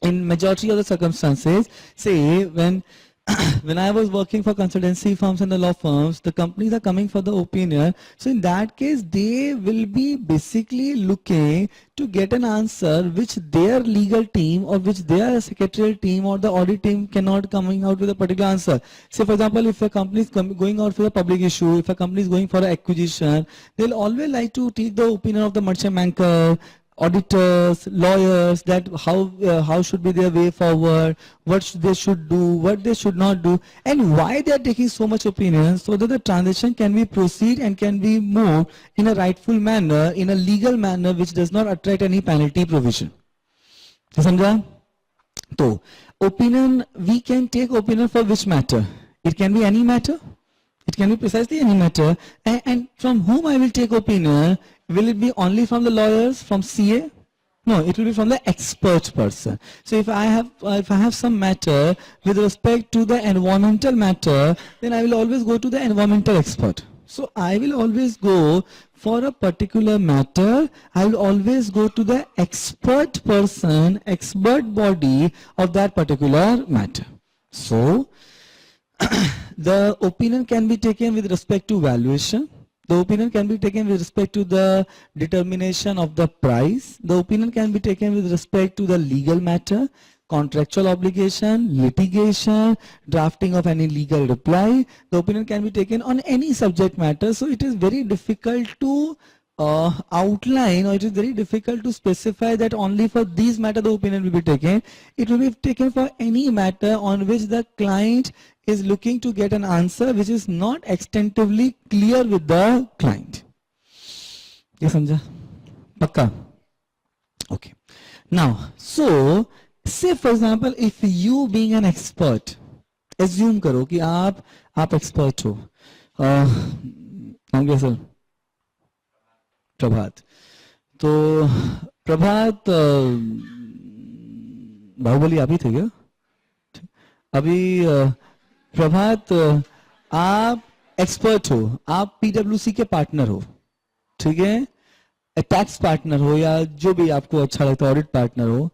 In majority of the circumstances, say when I was working for consultancy firms and the law firms, the companies are coming for the opinion. So in that case, they will be basically looking to get an answer which their legal team or which their secretarial team or the audit team cannot coming out with a particular answer. Say for example, if a company is going out for a public issue, if a company is going for an acquisition, they'll always like to take the opinion of the merchant banker, auditors, lawyers, that how should be their way forward, they should do, what they should not do, and why they are taking so much opinion, so that the transaction can be proceed and can be moved in a rightful manner, in a legal manner, which does not attract any penalty provision. समझा? तो opinion, we can take opinion for which matter? It can be any matter. It can be precisely any matter. And from whom I will take opinion? Will it be only from the lawyers, from CA? No, it will be from the expert person. So if I have some matter with respect to the environmental matter, then I will always go to the environmental expert. So I will always go for a particular matter. I will always go to the expert person, expert body of that particular matter. So the opinion can be taken with respect to valuation. The opinion can be taken with respect to the determination of the price. The opinion can be taken with respect to the legal matter, contractual obligation, litigation, drafting of any legal reply. The opinion can be taken on any subject matter. So it is very difficult to outline, or it is very difficult to specify that only for these matter the opinion will be taken. It will be taken for any matter on which the client is looking to get an answer which is not extensively clear with the client. ये समझा? पक्का? Okay. Now, so say for example, if you being an expert, assume करो कि आप expert हो. नाम क्या sir? प्रभात. तो प्रभात बाहुबली आप ही थे क्या? अभी प्रभात आप एक्सपर्ट हो, आप पीडब्ल्यूसी के पार्टनर हो, ठीक है, टैक्स पार्टनर हो या जो भी आपको अच्छा लगता है, ऑडिट पार्टनर हो.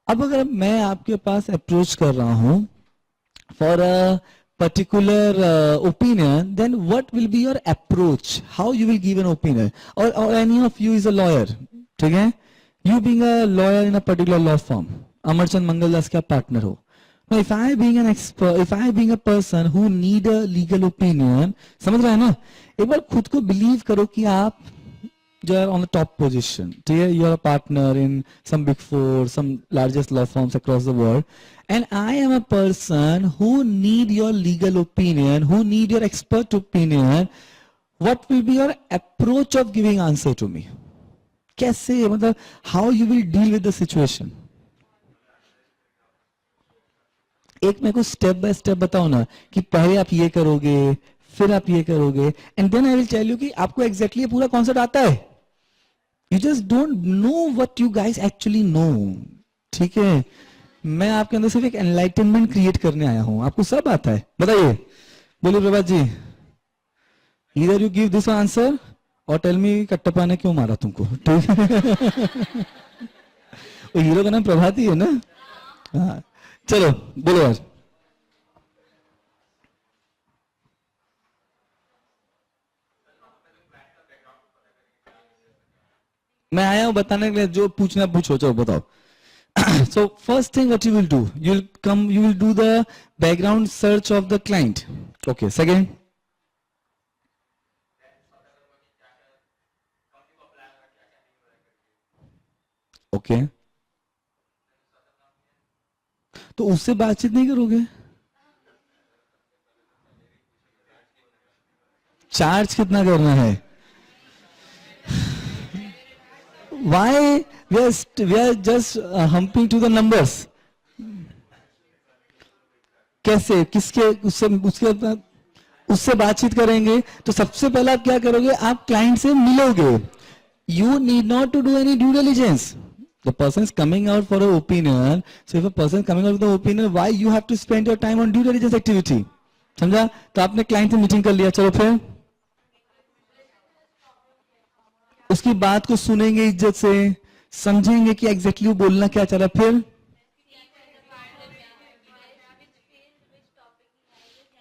अब अगर मैं आपके पास अप्रोच कर रहा हूं for a particular opinion, then what will be your approach, how you will give an opinion, और any of you is a lawyer, ठीक है, you being a lawyer in a particular law firm, Amarchand Mangaldas का partner हो. Now, if I being an expert, if I being a person who need a legal opinion, समझ रहे हैं ना? एक बार खुद को believe करो कि आप जो are on the top position, ठीक है, you are a partner in some big four, some largest law firms across the world, and I am a person who need your legal opinion, who need your expert opinion. What will be your approach of giving answer to me? कैसे, मतलब how you will deal with the situation? एक मेरे को step by step बताओ ना कि पहले आप ये करोगे, फिर आप ये करोगे, and then I will tell you कि आपको एग्जैक्टली पूरा कॉन्सेप्ट आता है. You just don't know what you guys actually know. ठीक है, मैं आपके अंदर सिर्फ एक एनलाइटनमेंट क्रिएट करने आया हूं, आपको सब आता है. बताइए, बोलिए प्रभात जी. इधर यू गिव दिस आंसर और टेल मी कट्टप्पा ने क्यों मारा तुमको. ठीक है, वो हीरो का नाम प्रभात ही है ना. हाँ, चलो बोलो यार. मैं आया हूं बताने के लिए, जो पूछना पूछो, चलो बताओ. So first thing what you will do, you will do the background search of the client. Okay. Second, okay, तो उससे बातचीत नहीं करोगे? चार्ज कितना करना है? Why we are just humping to the numbers? कैसे, किसके, उससे बातचीत करेंगे तो सबसे पहले आप क्या करोगे? आप क्लाइंट से मिलोगे. You need not to do any due diligence. The person is coming out for an opinion. So if a person is coming out with an opinion, why you have to spend your time on due diligence activity? समझा? तो आपने client से meeting कर लिया, चलो फिर उसकी बात को सुनेंगे इज्जत से, समझेंगे कि एग्जैक्टली वो बोलना क्या चाह रहा है, फिर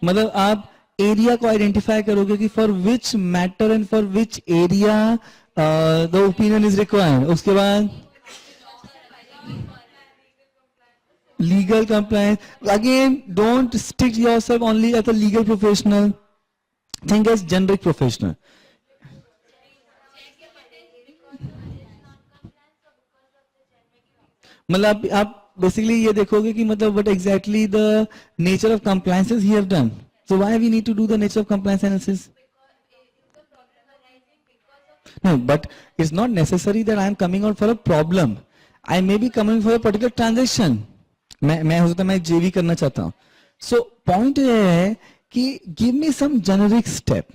मतलब आप एरिया को आइडेंटिफाई करोगे कि for which matter and for which area the opinion is required. उसके बाद legal compliance. Again, don't stick yourself only as a legal professional. Think as generic professional. मतलब आप basically ये देखोगे कि मतलब what exactly the nature of compliances he have done. So why we need to do the nature of compliance analysis? No, but it's not necessary that I am coming out for a problem. I may be coming for a particular transaction. मैं हो सकता है मैं जेवी करना चाहता हूं. So point ये है कि गिव मी सम जेनेरिक स्टेप.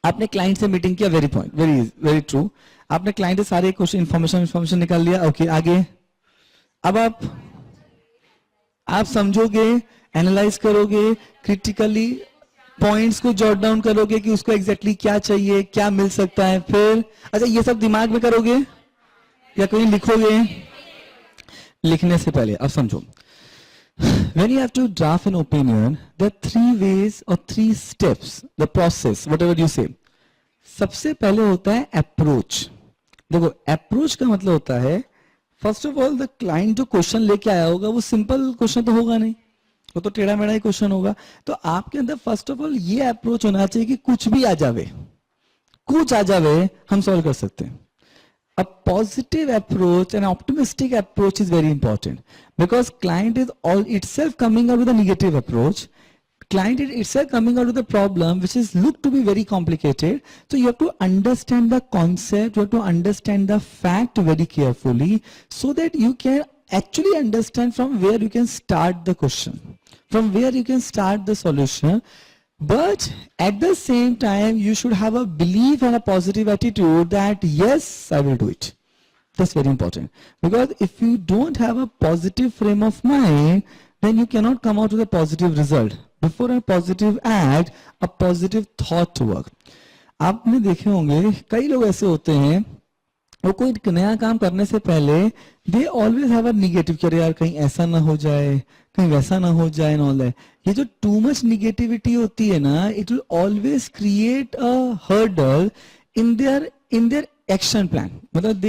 आपने क्लाइंट से मीटिंग किया, very point, very very true. आपने क्लाइंट से सारे कुछ इंफॉर्मेशन निकाल लिया, ओके आगे. अब आप समझोगे, एनालाइज करोगे, क्रिटिकली पॉइंट्स को जॉट डाउन करोगे कि उसको एग्जैक्टली क्या चाहिए, क्या मिल सकता है. फिर अच्छा ये सब दिमाग में करोगे या कहीं लिखोगे? लिखने से पहले अब समझो, when you have to draft an opinion, there are 3 ways or 3 steps, the process, whatever you say. सबसे पहले होता है अप्रोच. देखो अप्रोच का मतलब होता है first of all the client जो क्वेश्चन लेके आया होगा वो सिंपल क्वेश्चन तो होगा नहीं, वो तो टेढ़ा मेढ़ा ही क्वेश्चन होगा. तो आपके अंदर फर्स्ट ऑफ ऑल ये अप्रोच होना चाहिए कि कुछ भी आ जावे, कुछ आ जावे हम सॉल्व कर सकते हैं. A positive approach, an optimistic approach is very important because client is all itself coming out with a negative approach. Client is itself coming out with a problem which is looked to be very complicated. So you have to understand the concept, you have to understand the fact very carefully so that you can actually understand from where you can start the question, from where you can start the solution. But at the same time, you should have a belief and a positive attitude that yes, I will do it. That's very important. Because if you don't have a positive frame of mind, then you cannot come out with a positive result. Before a positive act, a positive thought to work. आपने देखे होंगे कई लोग ऐसे होते हैं वो कोई नया काम करने से पहले they always have a negative कि यार कहीं ऐसा ना हो जाए, कहीं वैसा ना हो जाए एंड ऑल दैट. ये जो टू मच निगेटिविटी होती है ना, it will always create a hurdle in their action plan. मतलब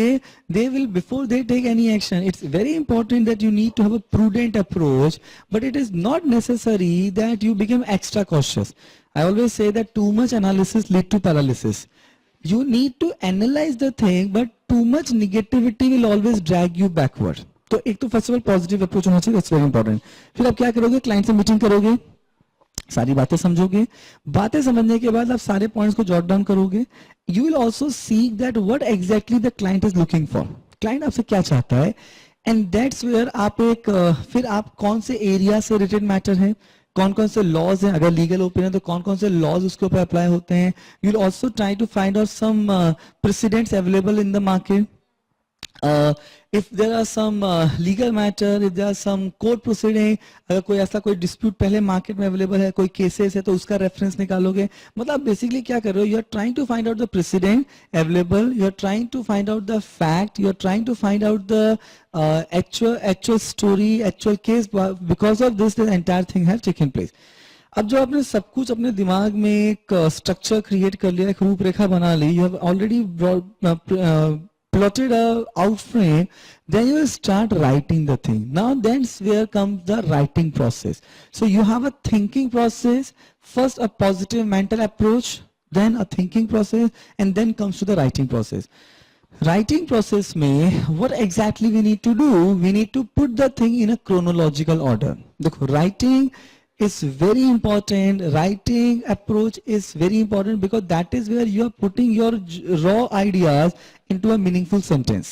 they will, before they take any action, it's very important that you need to have a prudent approach, but it is not necessary that you become extra cautious. I always say that too much analysis lead to paralysis. You need to analyze the thing, but too much negativity will always drag you backward. तो एक तो first of all positive approach होना चाहिए, that's very important. फिर आप क्या करोगे, client से मीटिंग करोगे, सारी बातें समझोगे. बातें समझने के बाद आप सारे पॉइंट्स को जॉट डाउन करोगे. You will also seek that what exactly the client is looking for. Client आपसे क्या चाहता है, एंड दैट्स वेयर आप एक फिर आप कौन से एरिया से रिलेटेड मैटर है, कौन कौन से लॉज हैं, अगर लीगल ओपिनियन तो कौन कौन से लॉज उसके ऊपर अप्लाई होते हैं. You will also try to find out some precedents available in the market. If there are some legal matter, if there are some court proceeding, अगर कोई ऐसा कोई dispute पहले मार्केट में अवेलेबल है, कोई केसेस है तो उसका रेफरेंस निकालोगे. मतलब बेसिकली क्या कर रहे हो, you are trying to find out the precedent available, you are trying to find out the fact, you are trying to find out the actual story, actual case. Because of this, the entire thing has taken place. अब जो आपने सब कुछ अपने दिमाग में एक structure create कर लिया, एक रूपरेखा बना ली, you have already plotted a outframe, then you will start writing the thing. Now that's where comes the writing process. So you have a thinking process, first a positive mental approach, then a thinking process, and then comes to the writing process. Writing process में what exactly we need to do, we need to put the thing in a chronological order. देखो writing is very important. Writing approach is very important because that is where you are putting your raw ideas into a meaningful sentence.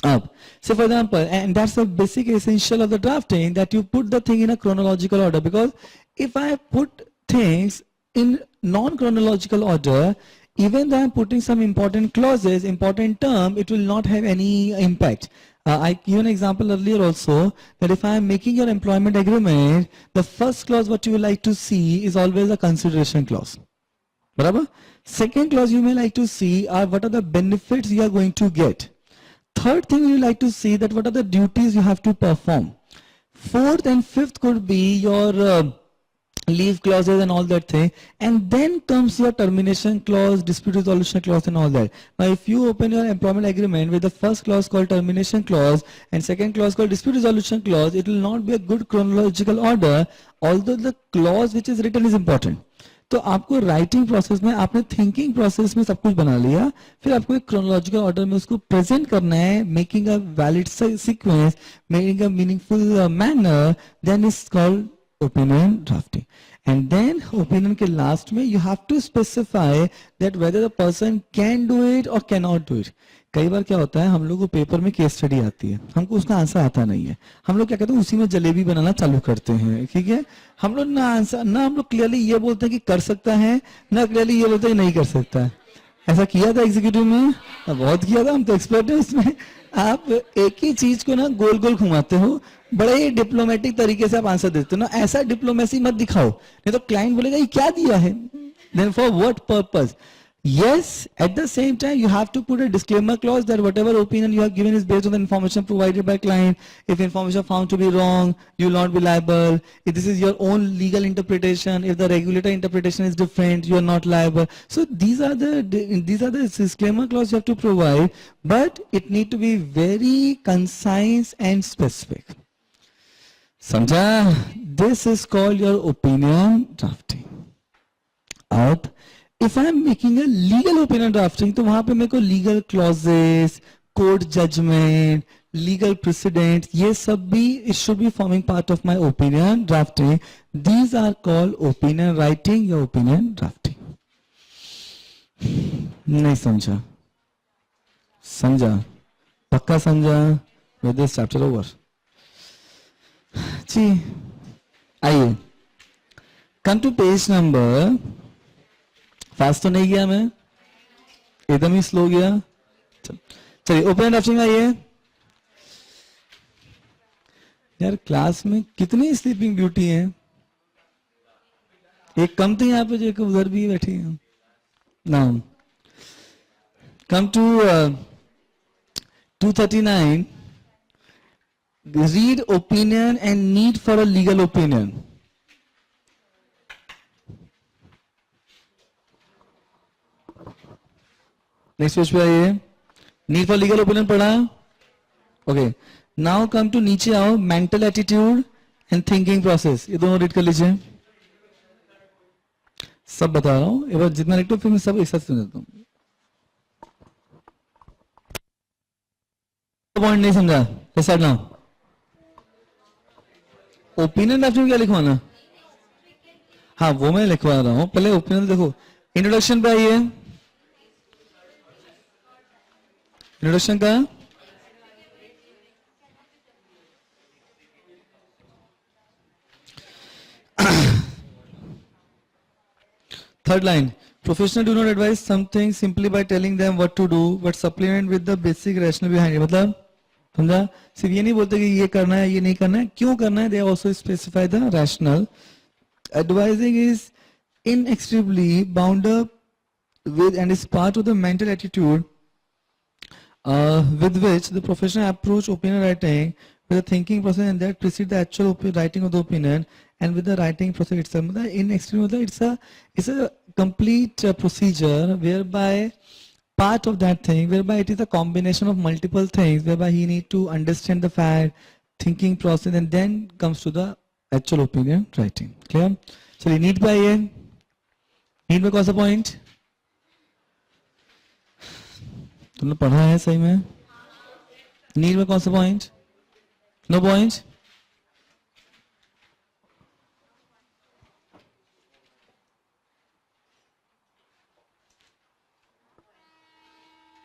So for example, and that's the basic essential of the drafting, that you put the thing in a chronological order, because if I put things in non-chronological order, even though I'm putting some important clauses, important term, it will not have any impact. I give an example earlier also that if I am making your employment agreement, the first clause what you will like to see is always a consideration clause. Barabar? Second clause you may like to see are what are the benefits you are going to get. Third thing you like to see that what are the duties you have to perform. Fourth and fifth could be your leave clauses and all that thing, and then comes your termination clause, dispute resolution clause and all that. Now if you open your employment agreement with the first clause called termination clause and second clause called dispute resolution clause, it will not be a good chronological order, although the clause which is written is important. तो आपको writing process में आपने thinking process में सब कुछ बना लिया, फिर आपको एक क्रोनोलॉजिकल ऑर्डर में उसको प्रेजेंट करना है, making a valid sequence, making a meaningful manner, then is called opinion drafting. And then opinion के last में you have to specify that whether the person can do it or cannot do it. कई बार क्या होता है, हम लोग को paper में केस स्टडी आती है, हमको उसका आंसर आता नहीं है, हम लोग क्या कहते हैं उसी में जलेबी बनाना चालू करते हैं, ठीक है. हम लोग ना आंसर ना हम लोग क्लियरली ये बोलते हैं कि कर सकता है, ना क्लियरली ये बोलते हैं नहीं कर सकता है. ऐसा किया था एग्जीक्यूटिव में, बहुत किया था, हम तो एक्सपर्ट है उसमें. आप एक ही चीज को ना गोल गोल घुमाते हो, बड़े ही डिप्लोमेटिक तरीके से आप आंसर देते हो ना, ऐसा डिप्लोमेसी मत दिखाओ, नहीं तो क्लाइंट बोलेगा ये क्या दिया है, then for what purpose. Yes, at the same time you have to put a disclaimer clause that whatever opinion you have given is based on the information provided by client. If information found to be wrong, you will not be liable. If this is your own legal interpretation, if the regulator interpretation is different, you are not liable. So these are the disclaimer clause you have to provide, but it need to be very concise and specific. समझा? This is called your opinion drafting. अब if I am making a legal opinion drafting, तो वहां पे मेरे को legal clauses, court judgment, legal precedents, ये सब भी it should be forming part of my opinion drafting. These are called opinion writing या opinion drafting. नहीं समझा? समझा? पक्का समझा? With this chapter over. जी, आइए. Come to page number. Fast तो नहीं गया मैं, एकदम ही स्लो गया. चलिए ओपन ड्राफ्टिंग आइए. यार क्लास में कितनी स्लीपिंग ब्यूटी है, एक कम थी यहाँ पे जो उधर भी बैठी है. Now come to 239. Read opinion and need for a legal opinion. Next page पे आइए. नीड फॉर लीगल ओपिनियन पढ़ा. ओके, नाउ कम टू नीचे आओ. Mental attitude and thinking process, ये दोनों रीड कर लीजिए. सब बता रहा हूं, एक बार जितना लिखो फिर मैं सब एक साथ सुन देता हूं. पॉइंट नहीं समझा ऐसा ना. ओपिनियन ड्राफ्टिंग क्या लिखवाना? हाँ वो मैं लिखवा रहा हूं, पहले ओपिनियन देखो. इंट्रोडक्शन पे आइए. इंट्रोडक्शन का third line. Professional do not advise something simply by telling them what to do but supplement with the basic rational behind it. मतलब समझा? सिर्फ ये नहीं बोलते कि ये करना है ये नहीं करना है, क्यों करना है. They also specify the rational. Advising is inextricably bound up with and is part of the mental attitude with which the professional approach opinion writing with the thinking process and that precedes the actual writing of the opinion and with the writing process itself. In extreme, it's a complete procedure whereby part of that thing, whereby it is a combination of multiple things, whereby he need to understand the fact, thinking process, and then comes to the actual opinion writing. Clear? So we need by a need by cause a point. तुमने पढ़ा है सही में? Need में कौन सा point? No point?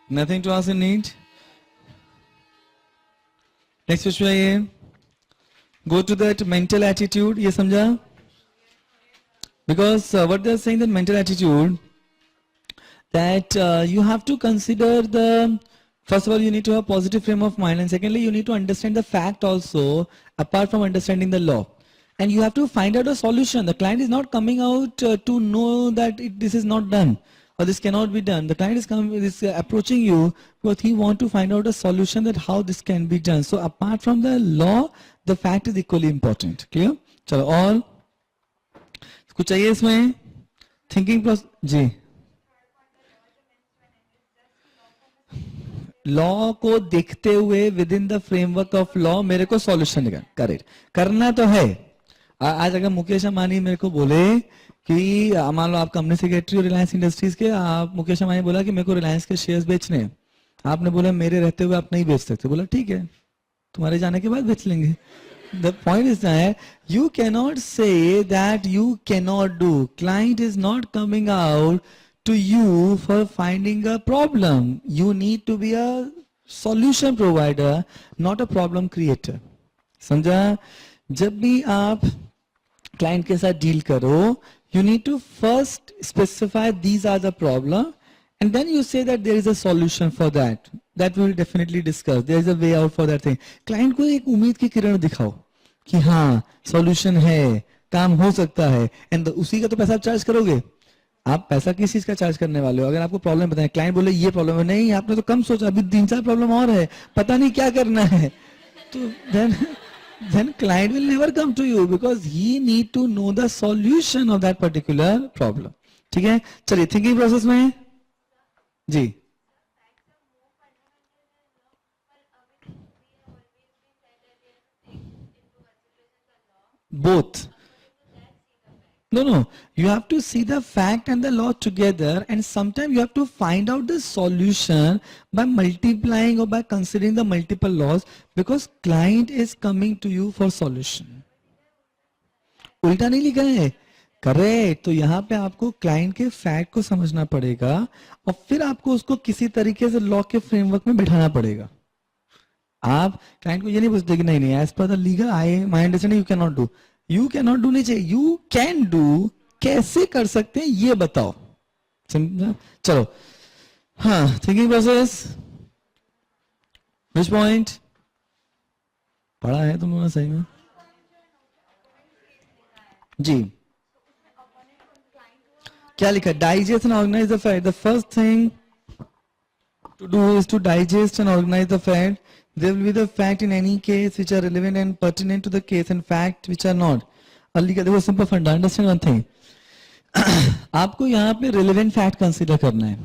Nothing to ask in need. Next page पे आइए. Go to that mental attitude. ये समझा? Because what they are saying that mental attitude that you have to consider the, first of all, you need to have positive frame of mind, and secondly, you need to understand the fact also, apart from understanding the law. And you have to find out a solution. The client is not coming out to know that this is not done or this cannot be done. The client is approaching you because he want to find out a solution that how this can be done. So apart from the law, the fact is equally important. Clear? चलो और कुछ चाहिए इसमें? Thinking process जी. Law को देखते हुए with in the framework of law मेरे को सॉल्यूशन निकाल करेक्ट करना तो है. आज अगर मुकेश अंबानी मेरे को बोले कि मान लो आप कंपनी सेक्रेटरी हो रिलायंस इंडस्ट्रीज के, आप मुकेश अंबानी बोला कि मेरे को रिलायंस के शेयर्स बेचने हैं, आपने बोला मेरे रहते हुए आप नहीं बेच सकते, बोला ठीक है तुम्हारे जाने के बाद बेच लेंगे. The point is that you cannot say that you cannot do. Client is not coming out to you for finding a problem. You need to be a solution provider, not a problem creator. समझा? जब भी आप client के साथ deal करो, you need to first specify these are the problem, and then you say that there is a solution for that. That we will definitely discuss. There is a way out for that thing. Client को एक उम्मीद की किरण दिखाओ कि हाँ solution है, काम हो सकता है, एंड उसी का तो पैसा चार्ज करोगे. आप पैसा किस चीज का चार्ज करने वाले हो? अगर आपको प्रॉब्लम बताएं, क्लाइंट बोले ये प्रॉब्लम है, नहीं आपने तो कम सोचा, अभी 3-4 प्रॉब्लम और है, पता नहीं क्या करना है, तो then client will never come to you because he need to know the solution of that particular problem. ठीक है, चलिए थिंकिंग प्रोसेस में जी. Both. No. You have to see the fact and the law together, and sometimes you have to find out the solution by multiplying or by considering the multiple laws, because client is coming to you for solution. उल्टा नहीं लिखा है, correct. तो यहाँ पे आपको client के fact को समझना पड़ेगा और फिर आपको उसको किसी तरीके से लॉ के फ्रेमवर्क में बिठाना पड़ेगा. आप क्लाइंट को ये नहीं पूछते कि नहीं as per the legal my understanding you cannot do डू नहीं चाहिए, यू कैन डू. कैसे कर सकते हैं ये बताओ. समझा? चलो हाँ, थिंकिंग प्रोसेस विच पॉइंट पढ़ा है तुम लोगों ने सही में जी? क्या लिखा? Digest and organize the fact. The first thing to do is to digest and organize the fact. There will be the fact in any case which are relevant and pertinent to the case, and fact which are not. देखो simple फंडा, understand one thing. आपको यहाँ पे relevant fact consider करना है.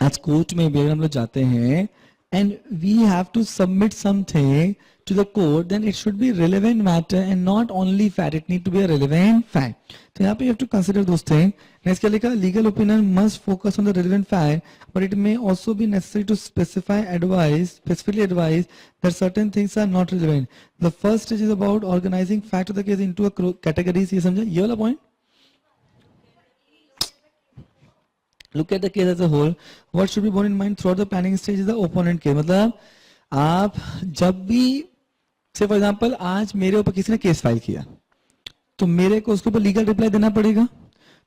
आज court में भी अगर हम लोग जाते हैं and we have to submit something to the court, then it should be relevant matter and not only fact. It need to be a relevant fact. So यहाँ पे you have to consider those things. Next क्या लिखा? Legal opinion must focus on the relevant fact, but it may also be necessary to specifically advise that certain things are not relevant. The first stage is about organizing fact of the case into a categories. ये समझा? ये वाला point. Look at the case as a whole. What should be borne in mind throughout the planning stage is the opponent case. मतलब आप जब भी से for example आज मेरे ऊपर किसी ने केस फाइल किया तो मेरे को उसके ऊपर लीगल रिप्लाई देना पड़ेगा.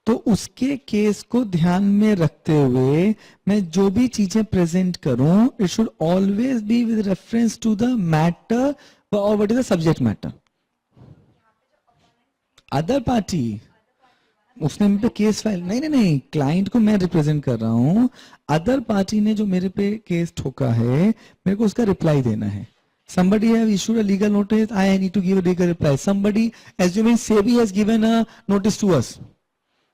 तो उसके केस को ध्यान में रखते हुए मैं जो भी चीजें प्रेजेंट करूं, it should always be with reference to the matter और what is the subject matter. Other party उसने मेरे पे केस फाइल नहीं, क्लाइंट को मैं रिप्रेजेंट कर रहा हूं. अदर पार्टी ने जो मेरे पे केस ठोका है, मेरे को उसका रिप्लाई देना है. Somebody have issued a legal notice, I need to give a legal reply. Somebody, assuming SEBI has given a notice to us,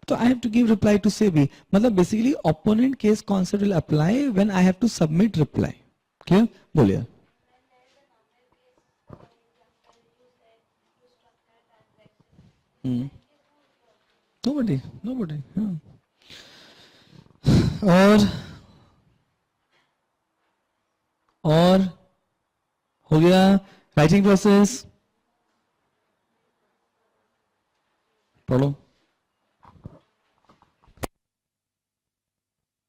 so I have to give reply to SEBI. मतलब basically opponent case concept will apply when I have to submit reply. Clear? बोलिए. Nobody. Yeah. और हो गया writing process. पढ़ो.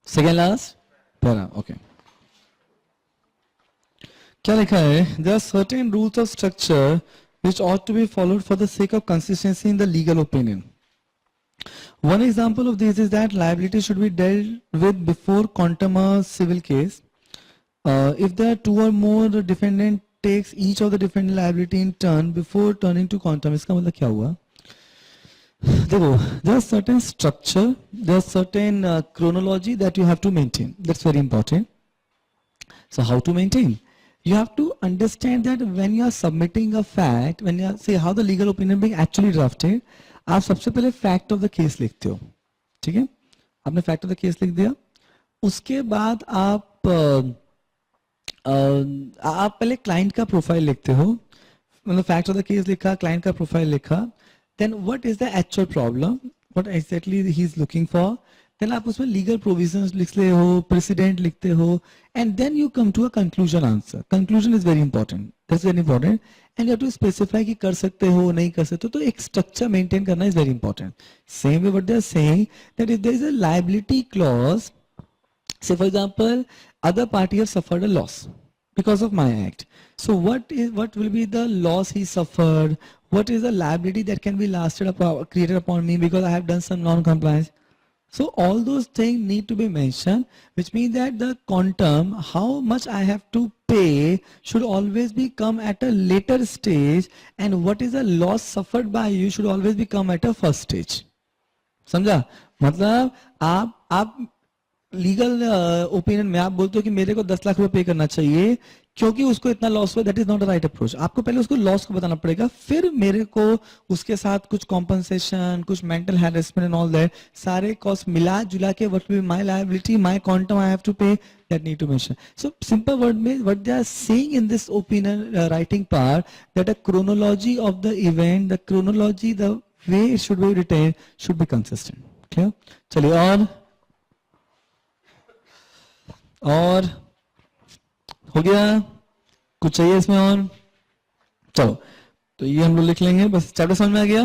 Second last para. Okay, क्या लिखा है? There are certain rules of structure which ought to be followed for the sake of consistency in the legal opinion. One example of this is that liability should be dealt with before quantum a civil case. If there are two or more, the defendant takes each of the defendant liability in turn before turning to quantum. इसका मतलब क्या हुआ? देखो, there are certain structure, there are certain chronology that you have to maintain. That's very important. So how to maintain? You have to understand that when you are submitting a fact, when you are, say how the legal opinion being actually drafted, आप सबसे पहले fact of the case लिखते हो, ठीक है? आपने fact of the case लिख दिया, उसके बाद आप पहले क्लाइंट का प्रोफाइल लिखते हो, मतलब फैक्ट ऑफ द केस लिखा, क्लाइंट का प्रोफाइल लिखा, then what is the actual problem, what exactly he is looking for, then आप उसमें लीगल प्रोविजंस लिखते हो, प्रेसिडेंट लिखते हो, and then you come to a conclusion answer. Conclusion is very important, that's very important, and you have to specify कि कर सकते हो नहीं कर सकते हो, तो एक स्ट्रक्चर मेंटेन करना is very important. Same way what they are saying that if there is a liability clause, say for example other party have suffered a loss because of my act, so what will be the loss he suffered, what is the liability that can be created upon me because I have done some non-compliance. So all those things need to be mentioned, which means that the quantum, how much I have to pay, should always be come at a later stage, and what is the loss suffered by you should always be come at a first stage. समझा? मतलब आप legal opinion में आप बोलते हो कि मेरे को 10 लाख रुपए पे करना चाहिए क्योंकि उसको इतना लॉस हुआ, that is not the right approach. आपको पहले उसको लॉस को बताना पड़ेगा, फिर मेरे को उसके साथ कुछ कॉम्पनसेशन, कुछ mental harassment and all that, सारे कॉस्ट मिला जुला के what will be my liability, my quantum I have to pay, that need to mention. So simple word में what they are saying in this opinion writing part, that a chronology of the event, the chronology, the way it should be written should be consistent. Clear? चलिए और हो गया, कुछ चाहिए इसमें और? चलो, तो ये हम लोग लिख लेंगे, बस चैप्टर समझ में आ गया.